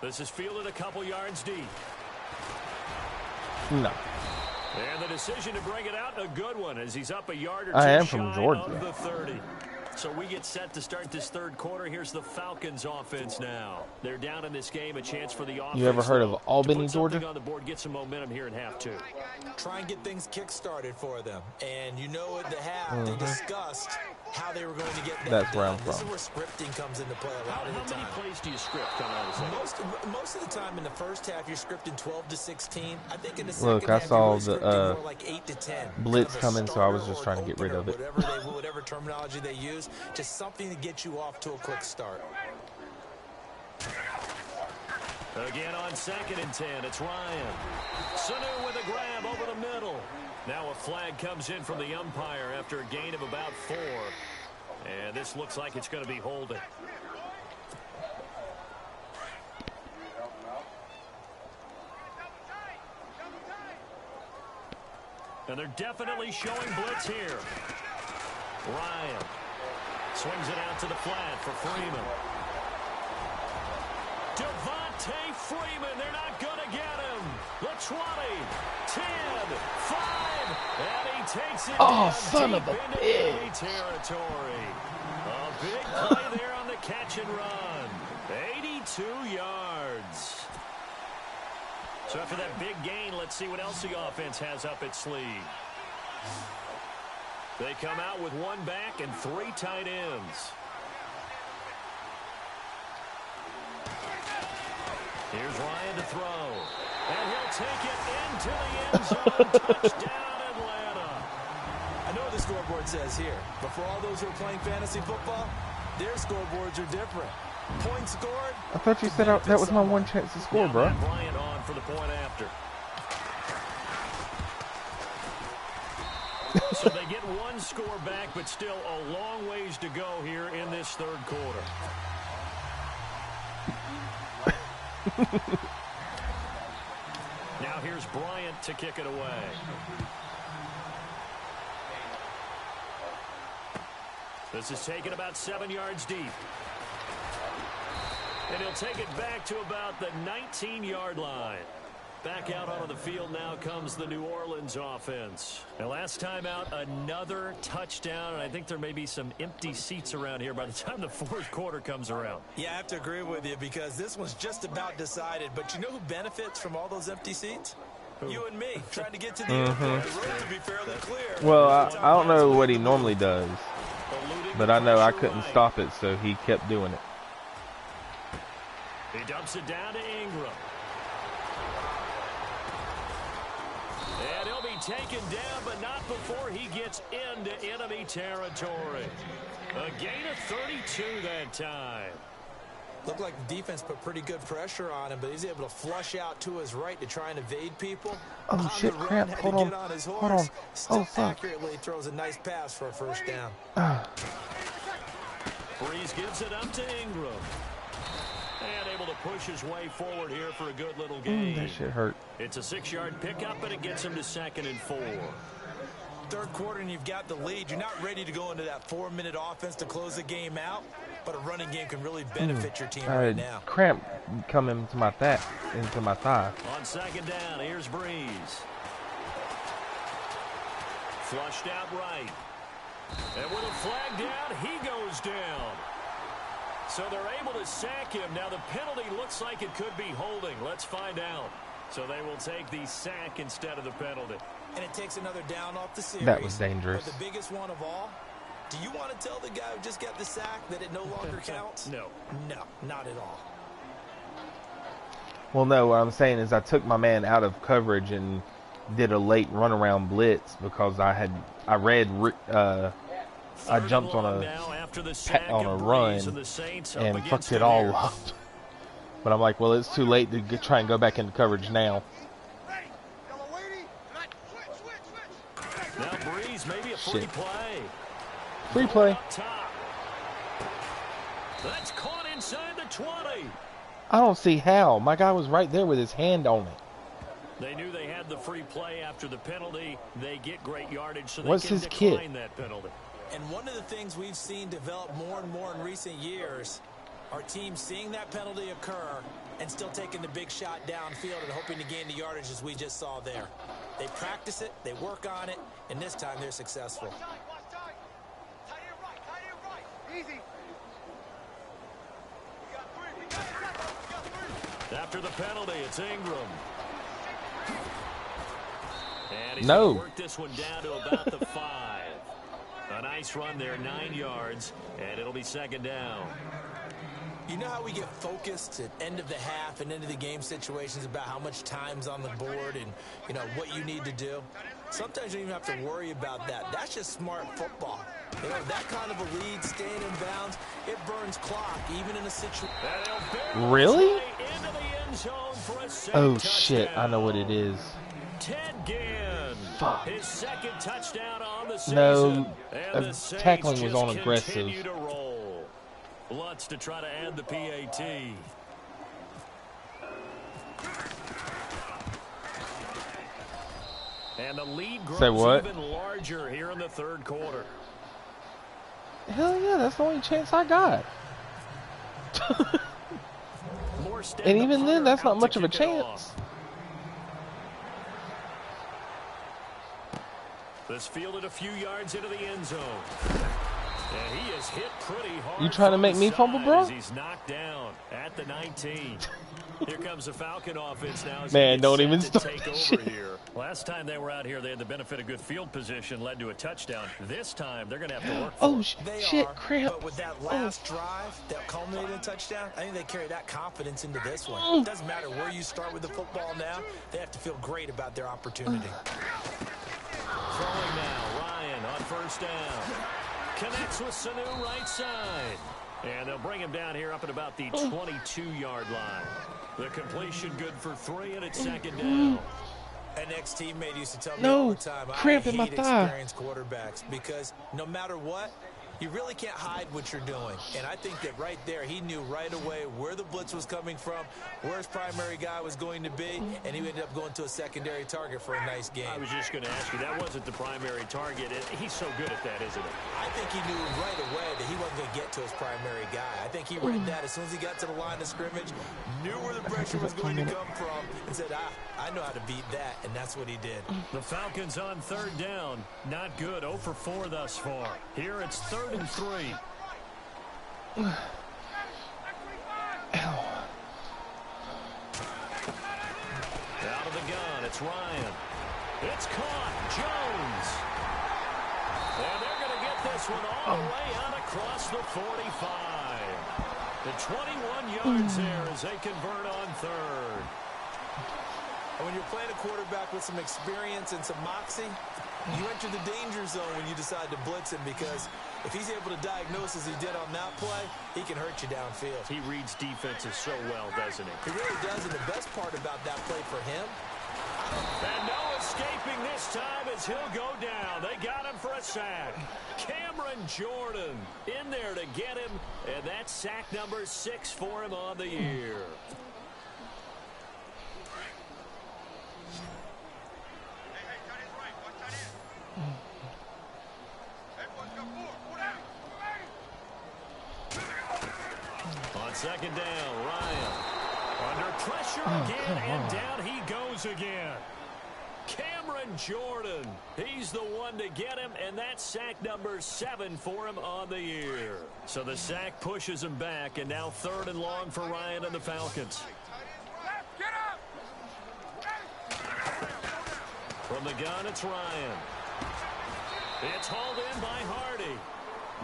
C: This is fielded a couple yards deep.
A: No.
C: And the decision to bring it out, a good one, as he's up a yard or two.
A: I am from Georgia.
C: Of the 30. So we get set to start this third quarter. Here's the Falcons offense now. They're down in this game, a chance for the offense.
A: You ever heard of Albany, Georgia?
C: On the board, get some momentum here in half 2.
E: Try and get things kick-started for them. And you know at the half, they discussed how they were going to get that
A: That's where I'm
E: This is
A: from.
E: where scripting comes into play a lot of the time.
C: How many plays do you script coming out of the second?
E: Most of the time in the first half, you're scripting 12 to 16. I think in the second
A: Look, I
E: half,
A: saw
E: you're really
A: the
E: more like 8 to 10.
A: blitz
E: Kind of a
A: coming, so I was just
E: starter
A: trying to get rid
E: or
A: of it.
E: whatever terminology they use, just something to get you off to a quick start.
C: Again on 2nd and 10, it's Ryan. Sanu with a grab over the middle. Now a flag comes in from the umpire after a gain of about 4. And this looks like it's going to be holding. And they're definitely showing blitz here. Ryan swings it out to the flat for Freeman. Devontae Freeman, they're not going to get him. The 20, 10, 5, and he takes it down
A: son of a
C: deep into
A: bitch.
C: enemy territory. A big play there on the catch and run. 82 yards. So after that big gain, let's see what else the offense has up its sleeve. They come out with 1 back and 3 tight ends. Here's Ryan to throw. And he'll take it into the end zone. Touchdown, Atlanta.
E: I know what the scoreboard says here, but for all those who are playing fantasy football, their scoreboards are different. Points scored.
A: I thought you said that was my one chance to score, bro.
C: Bryant on for the point after. So they get one score back, but still a long ways to go here in this third quarter. Now here's Bryant to kick it away. This is taken about 7 yards deep. And he'll take it back to about the 19-yard line. Back out onto the field now comes the New Orleans offense. And last time out, another touchdown. And I think there may be some empty seats around here by the time the fourth quarter comes around.
E: Yeah, I have to agree with you because this one's just about decided. But you know who benefits from all those empty seats? Who? You and me, trying to get to the end. The road to be fairly clear.
A: Well, I don't know what he normally does, but I know I couldn't stop it, so he kept doing it.
C: He dumps it down to Ingram. And he'll be taken down, but not before he gets into enemy territory. A gain of 32 that time.
E: Looked like the defense put pretty good pressure on him, but he's able to flush out to his right to try and evade people.
A: Oh, shit, crap. Hold on. Hold on.
E: Oh, fuck. Accurately throws a nice pass for a first down.
C: Breeze gives it up to Ingram. And able to push his way forward here for a good little gain.
A: That shit hurt.
C: It's a 6-yard pickup, and it gets him to 2nd and 4.
E: Third quarter, and you've got the lead. You're not ready to go into that 4-minute offense to close the game out, but a running game can really benefit your team right now.
A: Cramp coming into my thigh.
C: On 2nd down, here's Breeze. Flushed out right. And with a flag down, he goes down. So they're able to sack him. Now the penalty looks like it could be holding. Let's find out. So they will take the sack instead of the penalty.
E: And it takes another down off the series.
A: That was dangerous.
E: But the biggest one of all, do you want to tell the guy who just got the sack that it no longer counts?
C: No.
E: No, not at all.
A: Well, no, what I'm saying is I took my man out of coverage and did a late runaround blitz because I jumped on a run and fucked it all up. But I'm like, well, it's too late to try and go back into coverage now.
C: Now Breeze, maybe a free play.
A: Free play.
C: That's caught inside the 20.
A: I don't see how. My guy was right there with his hand on it.
C: They knew they had the free play after the penalty. They get great yardage, so
A: What's
C: they can
A: his
C: decline
A: kit?
C: that penalty.
E: And one of the things we've seen develop more and more in recent years are teams seeing that penalty occur and still taking the big shot downfield and hoping to gain the yardage as we just saw there. They practice it, they work on it, and this time they're successful.
C: After the penalty, it's Ingram. And he's
A: No.
C: going to work this one down to about the 5. A nice run there, 9 yards, and it'll be 2nd down.
E: You know how we get focused at end of the half and into the game situations about how much time's on the board and, you know, what you need to do? Sometimes you don't even have to worry about that. That's just smart football. You know, that kind of a lead, staying in bounds, it burns clock, even in a situation.
A: Really? Oh,
C: Touchdown.
A: shit. I know what it is.
C: Ted Ginn.
A: Fuck.
C: His 2nd touchdown on the season.
A: No,
C: And the Saints
A: tackling was
C: just
A: on aggressive.
C: continue to roll. Lutz to try to add the PAT. And the lead grows even larger here in the third quarter.
A: Hell yeah, that's the only chance I got. And even then, that's not much of a chance.
C: This fielded a few yards into the end zone. And he is hit pretty hard.
A: You trying to make me fumble, bro?
C: He's knocked down at the 19. Here comes the Falcon offense now.
A: Man, don't even
C: start.
A: start
C: Take over here. Last time they were out here, they had the benefit of good field position, led to a touchdown. This time, they're going to have to work for
A: it. Shit, crap.
E: But with that last drive that culminated in a touchdown, I think they carry that confidence into this one. It doesn't matter where you start with the football now. They have to feel great about their opportunity.
C: Throwing now, Ryan on 1st down. Connects with Sanu right side. And they'll bring him down here up at about the 22-yard line. The completion good for 3, and it's 2nd down.
E: An ex-teammate used to tell me
A: No,
E: all the time,
A: cramp
E: I
A: in my
E: hate
A: thigh.
E: experienced quarterbacks because no matter what, you really can't hide what you're doing. And I think that right there, he knew right away where the blitz was coming from, where his primary guy was going to be, and he ended up going to a secondary target for a nice game.
C: I was just going to ask you, that wasn't the primary target. He's so good at that, isn't he?
E: I think he knew right away that he wasn't going to get to his primary guy. I think he read that as soon as he got to the line of scrimmage, knew where the pressure was going to come from, and said, I know how to beat that, and that's what he did.
C: The Falcons on third down. Not good. 0 for 4 thus far. Here it's 3rd and 3. Out of the gun, it's Ryan. It's caught. Jones. And they're going to get this one all the way out across the 45. The 21 yards there as they convert on third.
E: When you're playing a quarterback with some experience and some moxie, you enter the danger zone when you decide to blitz him, because if he's able to diagnose as he did on that play, he can hurt you downfield.
C: He reads defenses so well, doesn't he?
E: He really does, and the best part about that play for him,
C: and no escaping this time as he'll go down. They got him for a sack. Cameron Jordan in there to get him, and that's sack number 6 for him on the year. On second down, Ryan under pressure again, and down he goes again. Cameron Jordan, he's the one to get him, and that's sack number 7 for him on the year. So the sack pushes him back, and now 3rd and long for Ryan and the Falcons. From the gun, it's Ryan. It's hauled in by Hardy.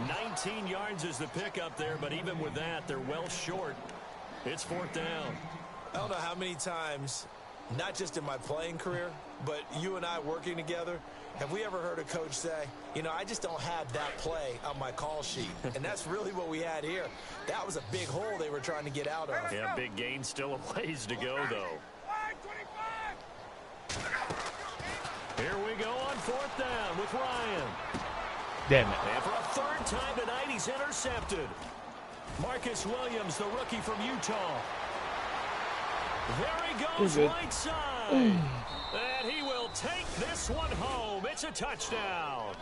C: 19 yards is the pickup there, but even with that, they're well short. It's 4th down.
E: I don't know how many times, not just in my playing career, but you and I working together, have we ever heard a coach say, you know, I just don't have that play on my call sheet. And that's really what we had here. That was a big hole they were trying to get out of.
C: Yeah, big gain, still a ways to go, though. Here we go on 4th down with Ryan.
A: Damn it.
C: And for a 3rd time tonight, he's intercepted. Marcus Williams, the rookie from Utah. There he goes, right side. And he will take this one home. It's a touchdown.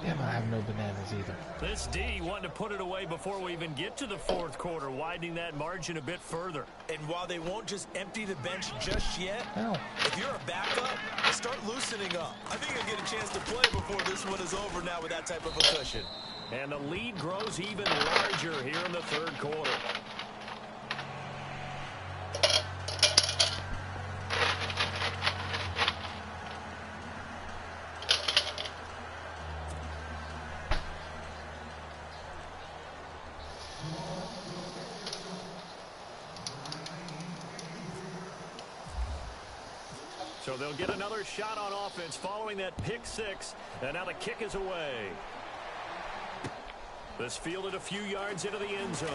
A: Damn, I have no bananas either.
C: This D wanted to put it away before we even get to the 4th quarter, widening that margin a bit further.
E: And while they won't just empty the bench just yet,
A: Ow.
E: if you're a backup, start loosening up. I think you'll get a chance to play before this one is over now with that type of a cushion.
C: And the lead grows even larger here in the 3rd quarter. So they'll get another shot on offense following that pick 6, and now the kick is away. This fielded a few yards into the end zone.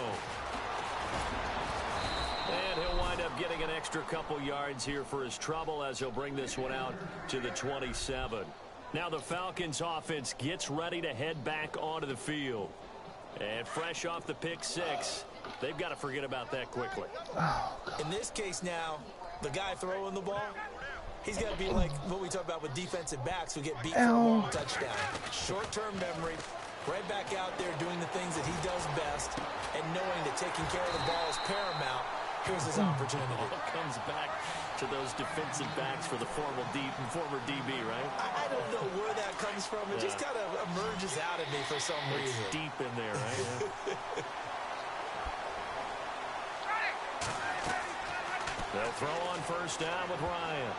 C: And he'll wind up getting an extra couple yards here for his trouble as he'll bring this one out to the 27. Now the Falcons offense gets ready to head back onto the field. And fresh off the pick 6, they've got to forget about that quickly.
E: In this case now, the guy throwing the ball, he's got to be like what we talk about with defensive backs who get beat for a long touchdown. Short-term memory, right back out there doing the things that he does best, and knowing that taking care of the ball is paramount. Here's his opportunity.
C: It comes back to those defensive backs for the former DB, right?
E: I don't know where that comes from. It just kind of emerges out of me for some reason.
C: It's deep in there, right? They'll throw on 1st down with Ryan.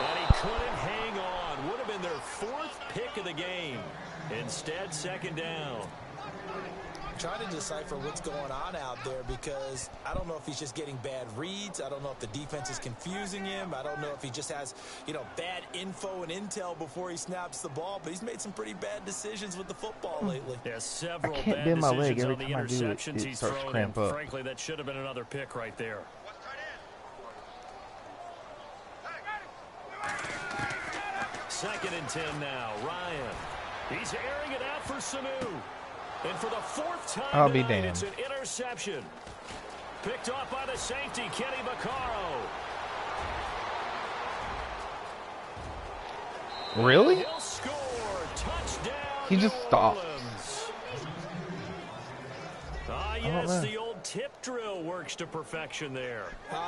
C: And he couldn't hang on. Would have been their 4th pick of the game. Instead, 2nd down.
E: Trying to decipher what's going on out there, because I don't know if he's just getting bad reads. I don't know if the defense is confusing him. I don't know if he just has, bad info and intel before he snaps the ball. But he's made some pretty bad decisions with the football lately.
C: Yeah, several
A: I can't
C: bad
A: bend my
C: decisions
A: leg every
C: on the
A: time I do it.
C: interceptions
A: It
C: he's
A: starts to
C: thrown.
A: cramp
C: And
A: up.
C: frankly, that should have been another pick right there. 2nd and 10 now. Ryan. He's airing it out for Sanu. And for the 4th time
A: I'll be
C: tonight,
A: damned.
C: it's an interception. Picked off by the safety, Kenny Vaccaro.
A: Really?
C: He'll score. Touchdown.
A: He just
C: New
A: stopped.
C: Orleans. Yes, the old tip drill works to perfection there.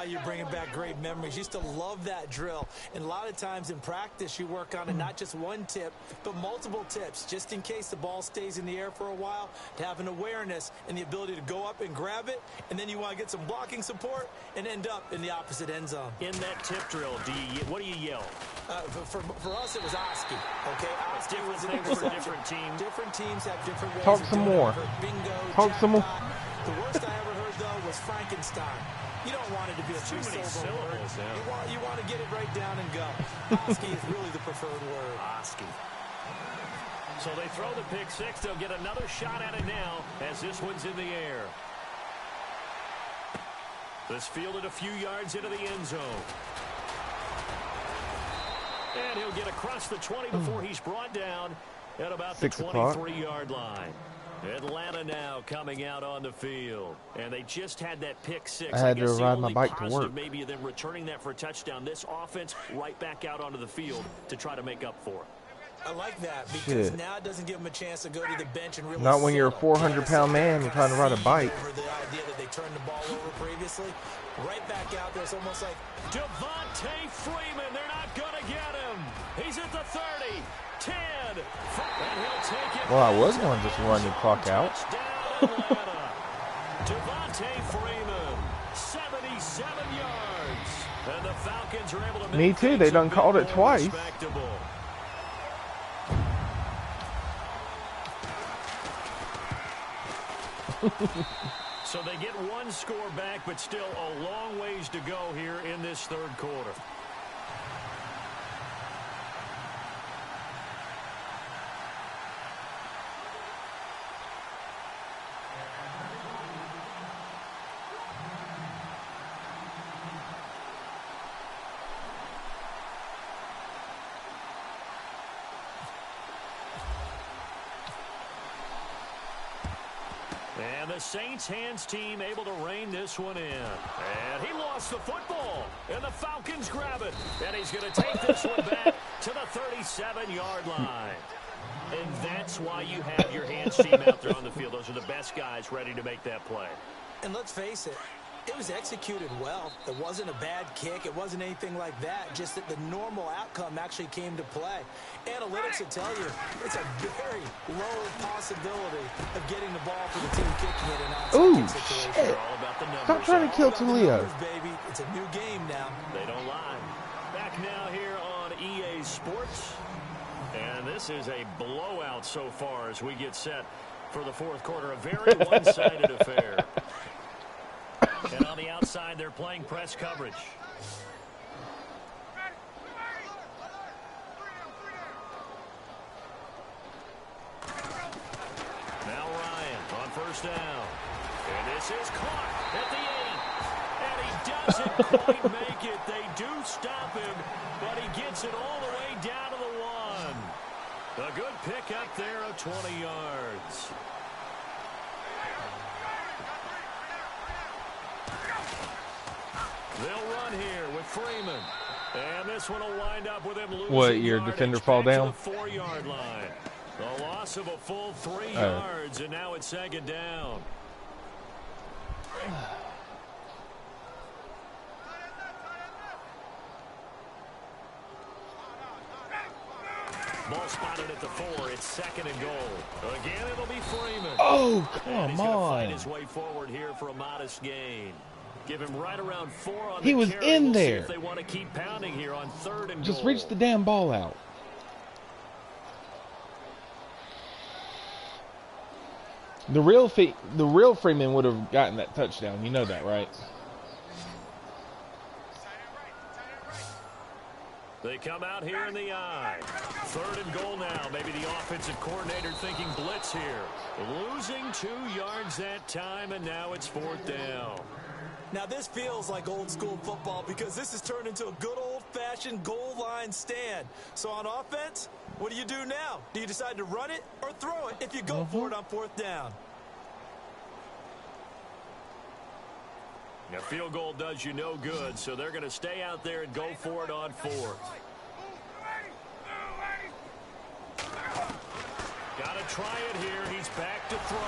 E: You're bringing back great memories. Used to love that drill. And a lot of times in practice, you work on it, not just one tip, but multiple tips, just in case the ball stays in the air for a while, to have an awareness and the ability to go up and grab it, and then you want to get some blocking support and end up in the opposite end zone.
C: In that tip drill, what do you yell?
E: For us, it was Oski. Okay, Oski was an
C: things for different teams.
E: Different teams have different ways
A: Talk
E: of
A: some
E: doing
A: more.
E: it. Bingo,
A: Talk some more.
E: jackpot. The worst I ever heard, though, was Frankenstein. You don't want it to be a
C: Too many
E: three-syllable word.
C: syllables,
E: You want to get it right down and go. Oski is really the preferred word.
C: Oski. So they throw the pick six. They'll get another shot at it now as this one's in the air. This fielded a few yards into the end zone. And he'll get across the 20 before he's brought down at about the 23-yard line. Atlanta now coming out on the field. And they just had that pick six.
A: I had to ride my bike to work.
C: Maybe them returning that for a touchdown. This offense right back out onto the field to try to make up for it.
E: I like that because now it doesn't give them a chance to go to the bench and really
A: Not when you're a
E: settle.
A: 400-pound man and trying to ride a bike.
E: Over the idea that they turned the ball over previously, right back out there, it's almost like
C: Devontae Freeman, they're not going to get him. He's at the 30, 10, and he'll take it.
A: Well, I was going to just run your clock out.
C: Devontae Freeman, 77 yards. And the Falcons are able to make
A: Me too, they done called it twice.
C: Respectable. So they get one score back, but still a long ways to go here in this third quarter. And the Saints hands team able to rein this one in. And he lost the football. And the Falcons grab it. And he's going to take this one back to the 37-yard line. And that's why you have your hands team out there on the field. Those are the best guys ready to make that play.
E: And let's face it, it was executed well. It wasn't a bad kick. It wasn't anything like that. Just that the normal outcome actually came to play. Analytics will tell you it's a very low possibility of getting the ball for the team kicking it in an onside situation.
A: Shit.
C: All about the numbers.
A: Stop trying to kill Tulio.
E: Baby, it's a new game now.
C: They don't lie. Back now here on EA Sports. And this is a blowout so far as we get set for the fourth quarter. A very one-sided affair. And on the outside, they're playing press coverage. Now Ryan on first down. And this is caught at the 8. And he doesn't quite make it. They do stop him, but he gets it all the way down to the 1. A good pick up there of 20 yards. They'll run here with Freeman. And this one will wind up with him losing
A: What, your
C: yardage
A: defender
C: back
A: fall
C: to
A: down?
C: the 4-yard line. The loss of a full 3 yards, and now it's second down. Ball spotted at the 4. It's second and goal. Again, it'll be Freeman.
A: Oh,
C: And he's
A: come
C: gonna fight
A: on.
C: his way forward here for a modest gain. Give him right around 4 on
A: He
C: the
A: was
C: carry.
A: in
C: We'll see
A: there.
C: if they want to keep pounding here on 3rd and
A: Just
C: goal.
A: reach the damn ball out. The real Freeman would have gotten that touchdown. You know that, right?
C: They come out here in the eye. 3rd and goal now. Maybe the offensive coordinator thinking blitz here. Losing 2 yards that time, and now it's 4th down.
E: Now, this feels like old school football because this has turned into a good old old-fashioned goal line stand. So on offense, what do you do now? Do you decide to run it or throw it if you go for it on 4th down?
C: A field goal does you no good, so they're going to stay out there and go for it on 4th. Got to try it here. He's back to throw.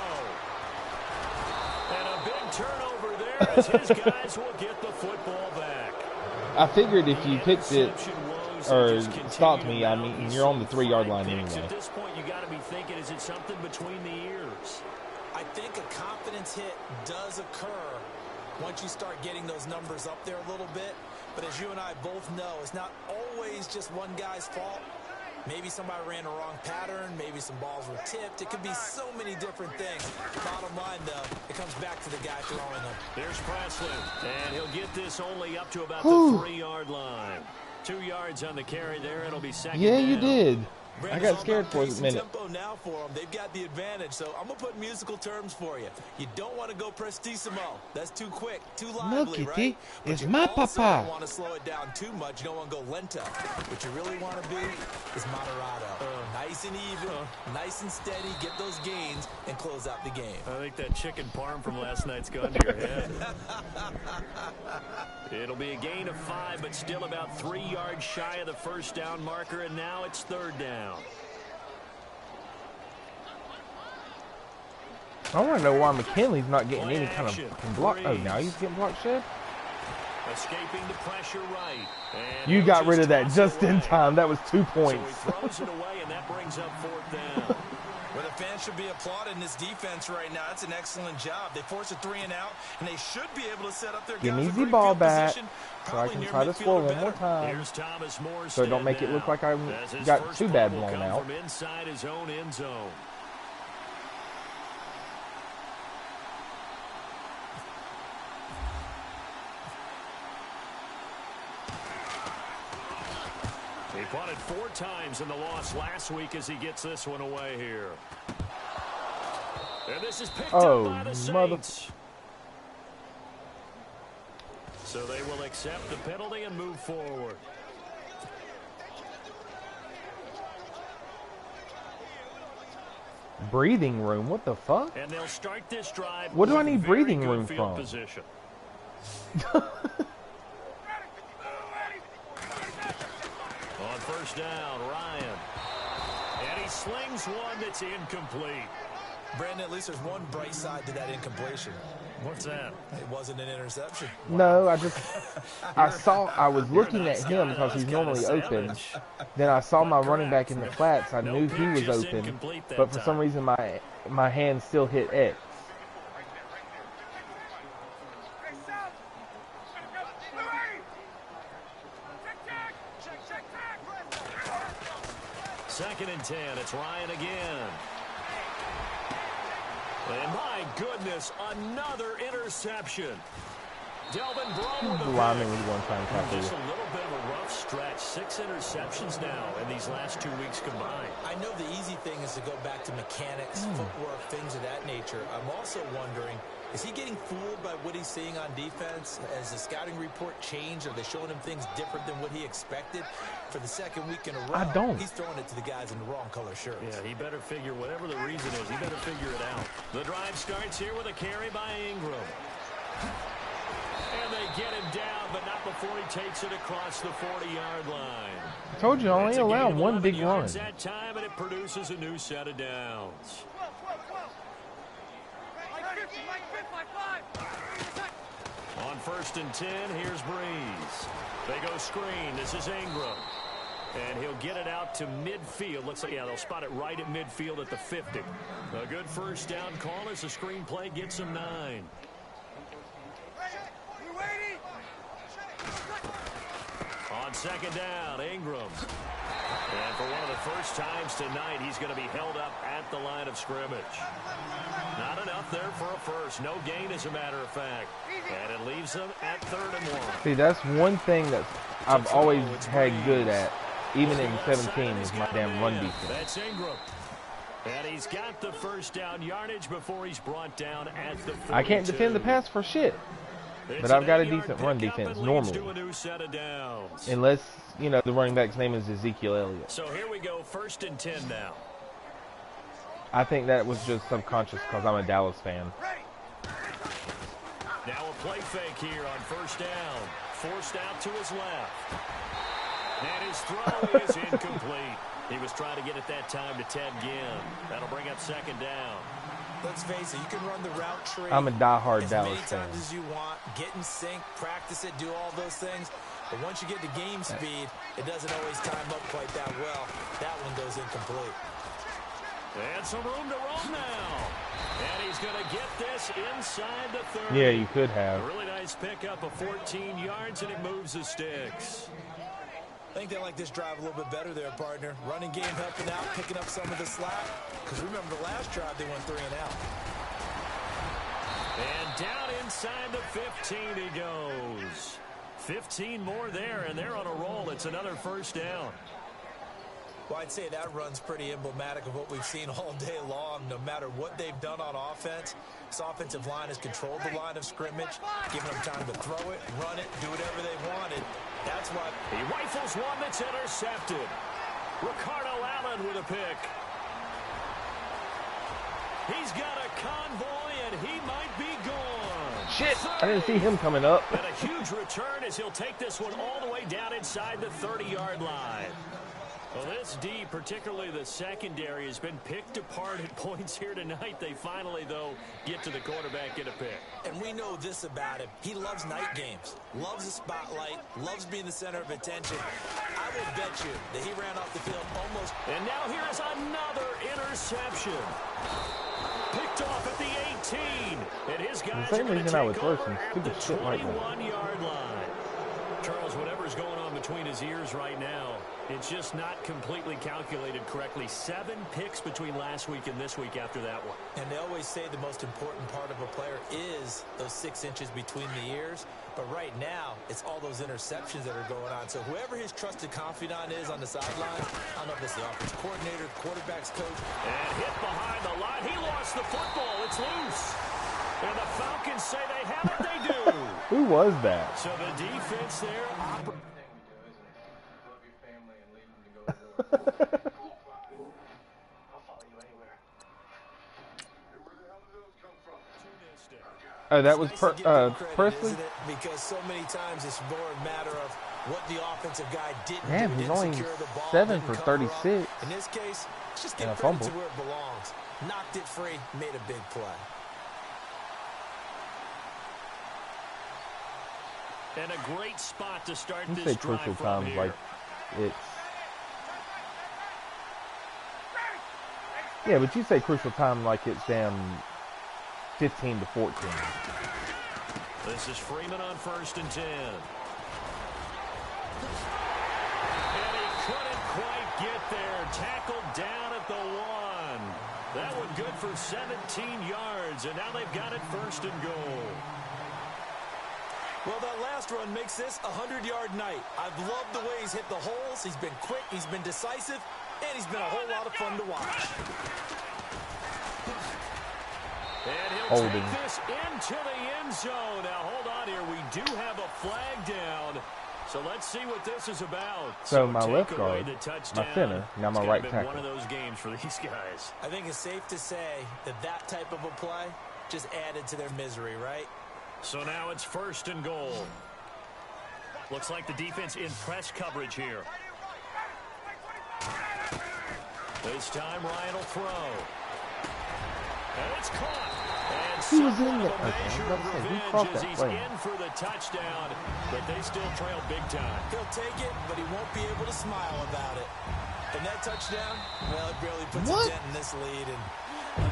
C: And a big turnover there as his guys will get the football back.
A: I figured if you picked it or stopped me, I mean, you're on the 3-yard line anyway.
C: At this point, you got to be thinking, is it something between the ears?
E: I think a confidence hit does occur once you start getting those numbers up there a little bit. But as you and I both know, it's not always just one guy's fault. Maybe somebody ran a wrong pattern. Maybe some balls were tipped. It could be so many different things. Bottom line, though, it comes back to the guy throwing them.
C: There's Presley, and he'll get this only up to about the 3-yard line. 2 yards on the carry there. It'll be second down.
A: You did. I got
E: Brandon's
A: scared for a minute.
E: Tempo now for them. They've got the advantage, so I'm going to put musical terms for you. You don't want to go prestissimo. That's too quick, too lively,
A: Look,
E: right?
A: But it's
E: you
A: my
E: also
A: papa.
E: don't want to slow it down too much. You don't want to go lento. What you really want to be is moderato. Nice and even, nice and steady. Get those gains and close out the game.
C: I think that chicken parm from last night's gone to your head. It'll be a gain of 5, but still about 3 yards shy of the 1st down marker, and now it's 3rd down.
A: I want to know why McKinley's not getting any kind of block. Oh, now he's getting block shed?
C: Escaping the pressure right. And
A: You got rid of that just in time. That was 2 points.
C: So he throws it away, and that brings up 4th down.
E: Well, the fans should be applauding this defense right now. It's an excellent job. They force a 3 and out, and they should be able to set up their
A: Give
E: guys
A: me
E: in
A: the
E: great
A: ball
E: field
A: back
E: position,
A: so I
E: probably
A: can
E: near
A: try to
E: midfield
A: score
E: or
A: one more
E: better.
A: time.
C: Here's Thomas Morstead
A: So don't make it look like I
C: as his
A: got
C: first
A: 2 bad
C: punt will
A: blown
C: come
A: out.
C: from inside his own end zone. He punted 4 times in the loss last week as he gets this one away here. And this is picked up by the Saints. So they will accept the penalty and move forward.
A: Breathing room? What the fuck?
C: And they'll start this drive.
A: What do I
C: with
A: need
C: very
A: breathing
C: good
A: room
C: field
A: from?
C: Position. On 1st down, Ryan. And he slings one that's incomplete.
E: Brandon, at least there's one bright side to that incompletion.
C: What's that?
E: It wasn't an interception.
A: No, I was looking at him because he's normally open. Then I saw my running back in the flats. I knew he was open, but for some reason my hand still hit X.
C: Second and 10. It's Ryan again. And my goodness, another interception. Delvin Breaux with a
A: Lineman with one-time tackle.
C: just a little bit of a rough stretch. 6 interceptions now in these last 2 weeks combined.
E: I know the easy thing is to go back to mechanics, footwork, things of that nature. I'm also wondering, is he getting fooled by what he's seeing on defense? Has the scouting report changed? Are they showing him things different than what he expected? For the 2nd week in a row,
A: I don't.
E: He's throwing it to the guys in the wrong color shirts.
C: Yeah, he better figure, whatever the reason is, he better figure it out. The drive starts here with a carry by Ingram. And they get him down, but not before he takes it across the 40-yard line.
A: I told you I only allow one big run.
C: That time, and it produces a new set of downs. On 1st and 10, here's Breeze. They go screen. This is Ingram. And he'll get it out to midfield. Looks like, yeah, they'll spot it right at midfield at the 50. A good 1st down call as the screen play gets him 9. On 2nd down, Ingram. And for one of the first times tonight, he's going to be held up at the line of scrimmage. Not enough there for a first. No gain, as a matter of fact. And it leaves them at 3rd and 1.
A: See, that's one thing that I've always had good at, even in 17, is my damn run defense.
C: That's Ingram. And he's got the 1st down yardage before he's brought down at the 42.
A: I can't defend the pass for shit. But I've got a decent run defense normally. Unless, you know, the running back's name is Ezekiel Elliott.
C: So here we go, 1st and 10 now.
A: I think that was just subconscious because I'm a Dallas fan.
C: Now a play fake here on 1st down. Forced out to his left. And his throw is incomplete. He was trying to get it that time to Ted Ginn. That'll bring up 2nd down.
E: Let's face it, you can run the route tree.
A: I'm a diehard Dallas
E: as
A: fan.
E: many times as you want, get in sync, practice it, do all those things. But once you get to game speed, it doesn't always time up quite that well. That one goes incomplete.
C: And some room to roam now. And he's going to get this inside the 30.
A: Yeah, you could have.
C: A really nice pickup of 14 yards, and it moves the sticks.
E: I think they like this drive a little bit better there, partner. Running game helping out, picking up some of the slack. Because remember, the last drive, they went 3 and out.
C: And down inside the 15 he goes. 15 more there, and they're on a roll. It's another 1st down.
E: Well, I'd say that run's pretty emblematic of what we've seen all day long. No matter what they've done on offense, this offensive line has controlled the line of scrimmage, giving them time to throw it, run it, do whatever they wanted. That's what
C: he rifles one that's intercepted. Ricardo Allen with a pick. He's got a convoy, and he might be gone.
A: Shit, I didn't see him coming up.
C: And a huge return as he'll take this one all the way down inside the 30-yard line. Well, this D, particularly the secondary, has been picked apart at points here tonight. They finally, though, get to the quarterback, get a pick.
E: And we know this about him. He loves night games, loves the spotlight, loves being the center of attention. I will bet you that he ran off the field almost.
C: And now here is another interception. Picked off at the 18. And his guys
A: the same
C: are going to
A: reason I would
C: take
A: throw
C: over
A: some
C: at the
A: stupid shit like that.
C: 21-yard line. Charles, whatever's going on between his ears right now, it's just not completely calculated correctly. 7 picks between last week and this week after that one.
E: And they always say the most important part of a player is those 6 inches between the ears. But right now, it's all those interceptions that are going on. So whoever his trusted confidant is on the sideline, I don't know if it's the offensive coordinator, quarterback's coach.
C: And hit behind the line. He lost the football. It's loose. And the Falcons say they have it. They do.
A: Who was that?
C: So the defense there.
A: Oh, that was Presley?
E: Because so many times it's more a matter of what the offensive guy didn't
A: Damn,
E: do.
A: he's
E: Didn't
A: only
E: secure the ball,
A: 7
E: didn't
A: for
E: cover
A: 36.
E: up. In this case, just
A: And
E: get
A: a
E: credit
A: fumble.
E: to where it belongs. Knocked it free, made a big play.
C: And a great spot to start
A: You
C: this
A: say
C: drive
A: crucial
C: from
A: times
C: here.
A: like it's. Yeah, but you say crucial time like it's down 15 to 14.
C: This is Freeman on 1st and 10. And he couldn't quite get there. Tackled down at the 1. That one good for 17 yards, and now they've got it 1st and goal.
E: Well, that last run makes this a 100-yard night. I've loved the way he's hit the holes. He's been quick, he's been decisive, and he's been a whole lot of fun to watch.
C: And he'll take this into the end zone. Now, hold on here. We do have a flag down. So let's see what this is about.
A: So my left
C: take
A: guard,
C: away the touchdown.
A: my center, now my
C: It's
A: right
C: been
A: tackle.
C: one of those games for these guys.
E: I think it's safe to say that that type of a play just added to their misery, right?
C: So now it's 1st and goal. Looks like the defense in press coverage here. This time Ryan will throw. And it's caught. And
A: He was in
C: somewhat
A: there.
C: of a
A: Okay, I was
C: measure
A: about
C: of
A: to say, he
C: revenge
A: caught
C: as
A: that
C: he's
A: play.
C: in for the touchdown, but they still trail big time.
E: He'll take it, but he won't be able to smile about it. And that touchdown, well, it barely puts a dent in this lead. And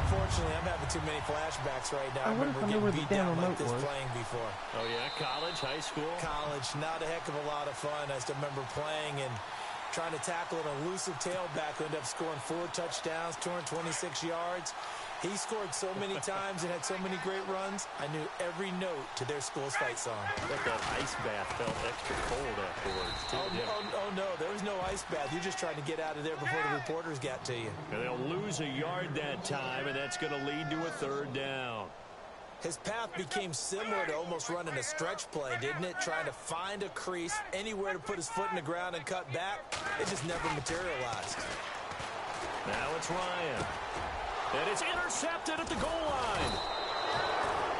E: unfortunately, I'm having too many flashbacks right now. I
A: wonder
E: remember
A: if I knew where
E: getting
A: the
E: beat
A: damn
E: down like
A: remote
E: this
A: was.
E: playing before.
C: Oh, yeah? College, high school?
E: College, not a heck of a lot of fun. I still remember playing and trying to tackle an elusive tailback who ended up scoring 4 touchdowns, 226 yards. He scored so many times and had so many great runs, I knew every note to their school's fight song.
C: But that ice bath felt extra cold afterwards, too.
E: Oh, no, there was no ice bath. You just tried to get out of there before the reporters got to you.
C: And they'll lose a yard that time, and that's going to lead to a 3rd down.
E: His path became similar to almost running a stretch play, didn't it? Trying to find a crease, anywhere to put his foot in the ground and cut back. It just never materialized.
C: Now it's Ryan. And it's intercepted at the goal line.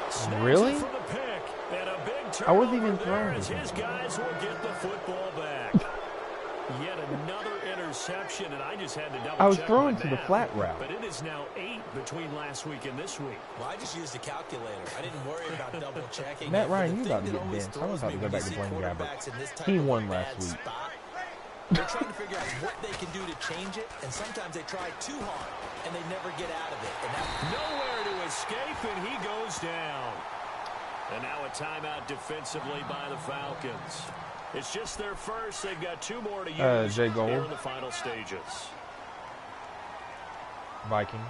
C: Snags
A: really?
C: it for the pick. And a big
A: I wasn't even
C: turnover
A: throwing
C: there as
A: it.
C: his guys will get the football back. Yet another interception, and I just had to double check.
A: I was throwing to
C: my
A: the
C: math,
A: flat route.
C: But it is now 8 between last week and this week.
E: Well, I just used a calculator. I didn't worry about double checking.
A: Matt Ryan, you about to get benched. I'm about to go back to Blaine Gabbert. He won last week.
E: They're trying to figure out what they can do to change it, and sometimes they try too hard, and they never get out of it. And
C: nowhere to escape, and he goes down. And now a timeout defensively by the Falcons. It's just their first. They've got 2 more to use
A: Jay Gold.
C: here in the final stages.
A: Vikings.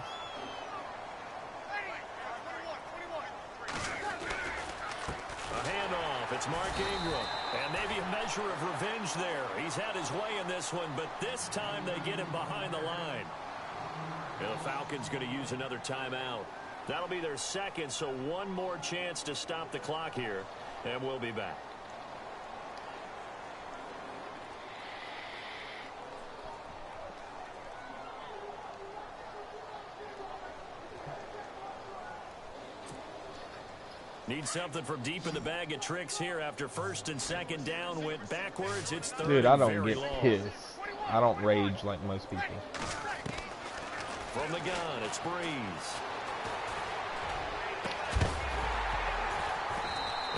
C: A handoff. It's Mark Ingram. And maybe a measure of revenge there. He's had his way in this one, but this time they get him behind the line. And the Falcons going to use another timeout. That'll be their second, so 1 more chance to stop the clock here, and we'll be back. Need something from deep in the bag of tricks here after 1st and 2nd down went backwards. It's 3rd.
A: Dude, I don't
C: very
A: get
C: long.
A: pissed. I don't rage like most people.
C: From the gun, it's Breeze.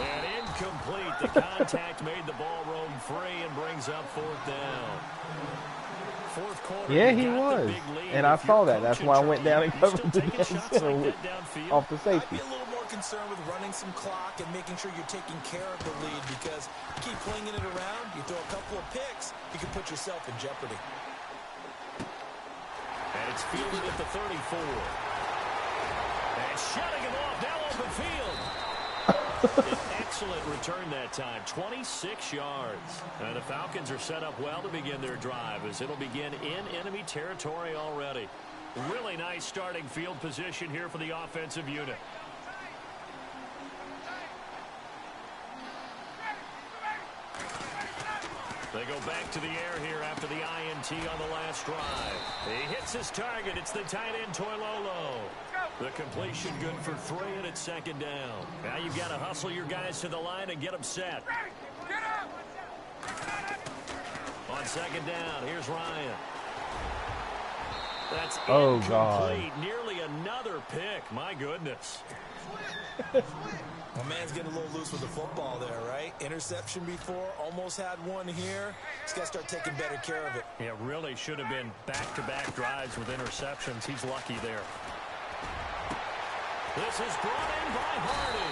C: And incomplete. The contact made the ball roam free and brings up 4th down. 4th quarter.
A: Yeah, he was. And I saw that. That's why I went down and covered the off the safety.
E: I'd be a little more concerned with running some clock and making sure you're taking care of the lead, because you keep flinging it around, you throw a couple of picks, you can put yourself in jeopardy.
C: And it's fielded at the 34. And shutting him off, now open field. An excellent return that time, 26 yards. And the Falcons are set up well to begin their drive, as it'll begin in enemy territory already. Really nice starting field position here for the offensive unit. They go back to the air here after the INT on the last drive. He hits his target. It's the tight end, Toilolo. The completion good for 3, and it's 2nd down. Now you've got to hustle your guys to the line and get them set. On 2nd down, here's Ryan. That's incomplete.
A: God.
C: Nearly another pick. My goodness.
E: My man's getting a little loose with the football there, right? Interception before, almost had one here. He's got to start taking better care of it.
C: Yeah, really should have been back-to-back drives with interceptions. He's lucky there. This is brought in by Hardy.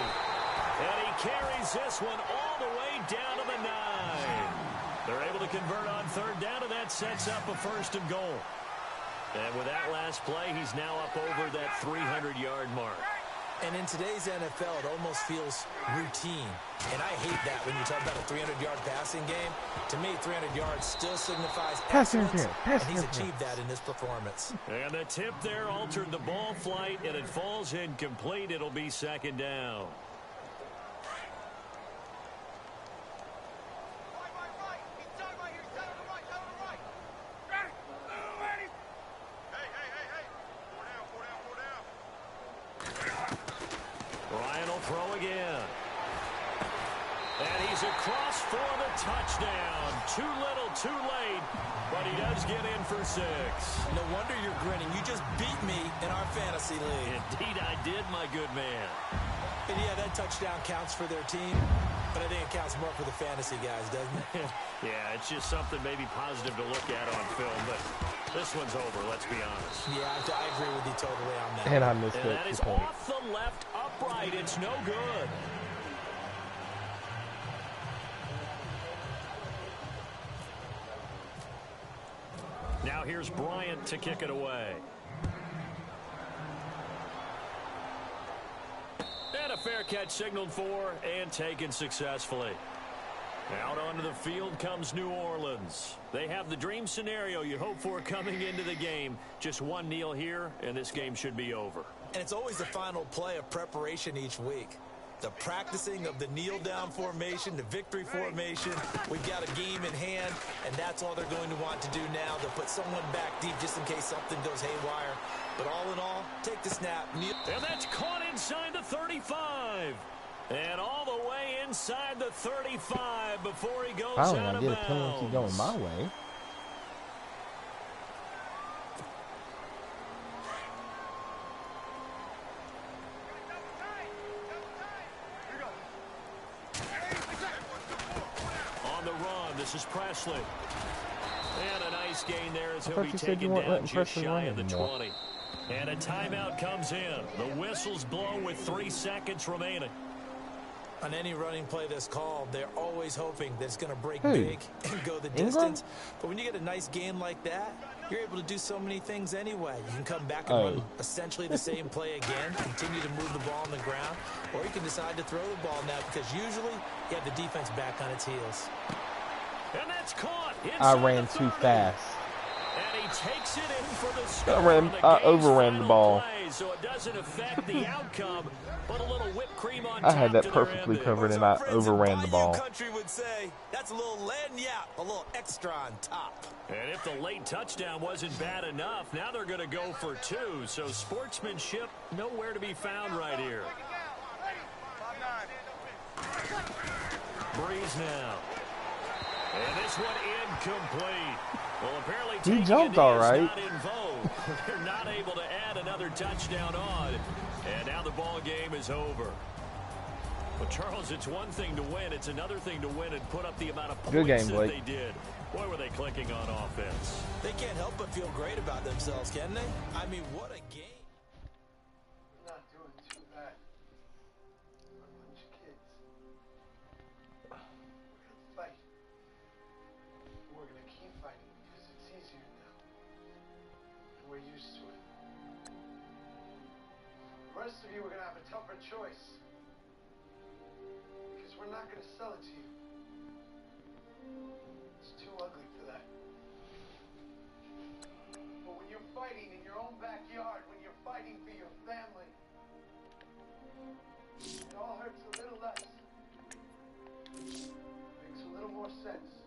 C: And he carries this one all the way down to the 9. They're able to convert on 3rd down, and that sets up a 1st and goal. And with that last play, he's now up over that 300-yard mark.
E: And in today's NFL, it almost feels routine. And I hate that when you talk about a 300-yard passing game. To me, 300 yards still signifies excellence, and he's achieved that in this performance.
C: And the tip there altered the ball flight, and it falls incomplete. It'll be 2nd down. Ryan will throw again. And he's across for the touchdown. Too little, too late, but he does get in for 6.
E: No wonder you're grinning. You just beat me in our fantasy league.
C: Indeed I did, my good man.
E: And yeah, that touchdown counts for their team, but I think it counts more for the fantasy guys, doesn't it?
C: Yeah, it's just something maybe positive to look at on film, but this one's over, let's be honest.
E: Yeah, I agree with you totally on that.
A: And I missed
C: And
A: it.
C: that is off the left upright. It's no good. Now here's Bryant to kick it away. And a fair catch signaled for and taken successfully. Out onto the field comes New Orleans. They have the dream scenario you hope for coming into the game. Just one kneel here, and this game should be over.
E: And it's always the final play of preparation each week. The practicing of the kneel-down formation, the victory formation. We've got a game in hand, and that's all they're going to want to do now. They'll put someone back deep just in case something goes haywire. But all in all, take the snap.
C: And that's caught inside the 35. And all the way inside the 35 before he goes
A: Finally,
C: out
A: I
C: of
A: get a
C: bounds.
A: penalty going my way.
C: On the run, this is Presley. And a nice gain there as he'll
A: thought
C: be
A: you said you
C: taken
A: weren't
C: down
A: letting
C: just
A: Presley
C: shy
A: run
C: of the
A: anymore.
C: 20. And a timeout comes in. The whistle's blown with 3 seconds remaining.
E: On any running play that's called, they're always hoping that it's going to break
A: Who?
E: big and go the
A: Ingram?
E: distance. But when you get a nice game like that, you're able to do so many things anyway. You can come back and run essentially the same play again, continue to move the ball on the ground, or you can decide to throw the ball now because usually you have the defense back on its heels.
C: And that's caught.
A: I ran too fast.
C: And he takes it in for the score.
A: I overran the ball.
C: Play, so it doesn't affect the outcome, but a little whipped cream on
A: I had
C: top
A: that
C: to
A: perfectly
C: their
A: covered,
C: end.
A: and I
E: Friends in
A: overran the
E: Bayou
A: ball.
E: Country would say that's a little lagniappe, a little extra on top.
C: And if the late touchdown wasn't bad enough, now they're going to go for 2. So sportsmanship nowhere to be found right here. Breeze now. And this one incomplete. Well, apparently
A: He
C: taking
A: jumped
C: a knee
A: all
C: is
A: right.
C: not in vogue. They're not able to add another touchdown on. And now the ball game is over. But Charles, it's one thing to win. It's another thing to win and put up the amount of points
A: Good game,
C: that
A: Blake.
C: they did. Boy, were they clicking on offense.
E: They can't help but feel great about themselves, can they? I mean, what a game.
F: Not doing too bad. We're a bunch of kids. We're gonna fight. We're gonna keep fighting because it's easier now. And we're used to it. The rest of you are gonna have a tougher choice. Because we're not gonna sell it to you. It's too ugly for that. But when you're fighting in your own backyard, when you're fighting for your family, it all hurts a little less. Makes a little more sense.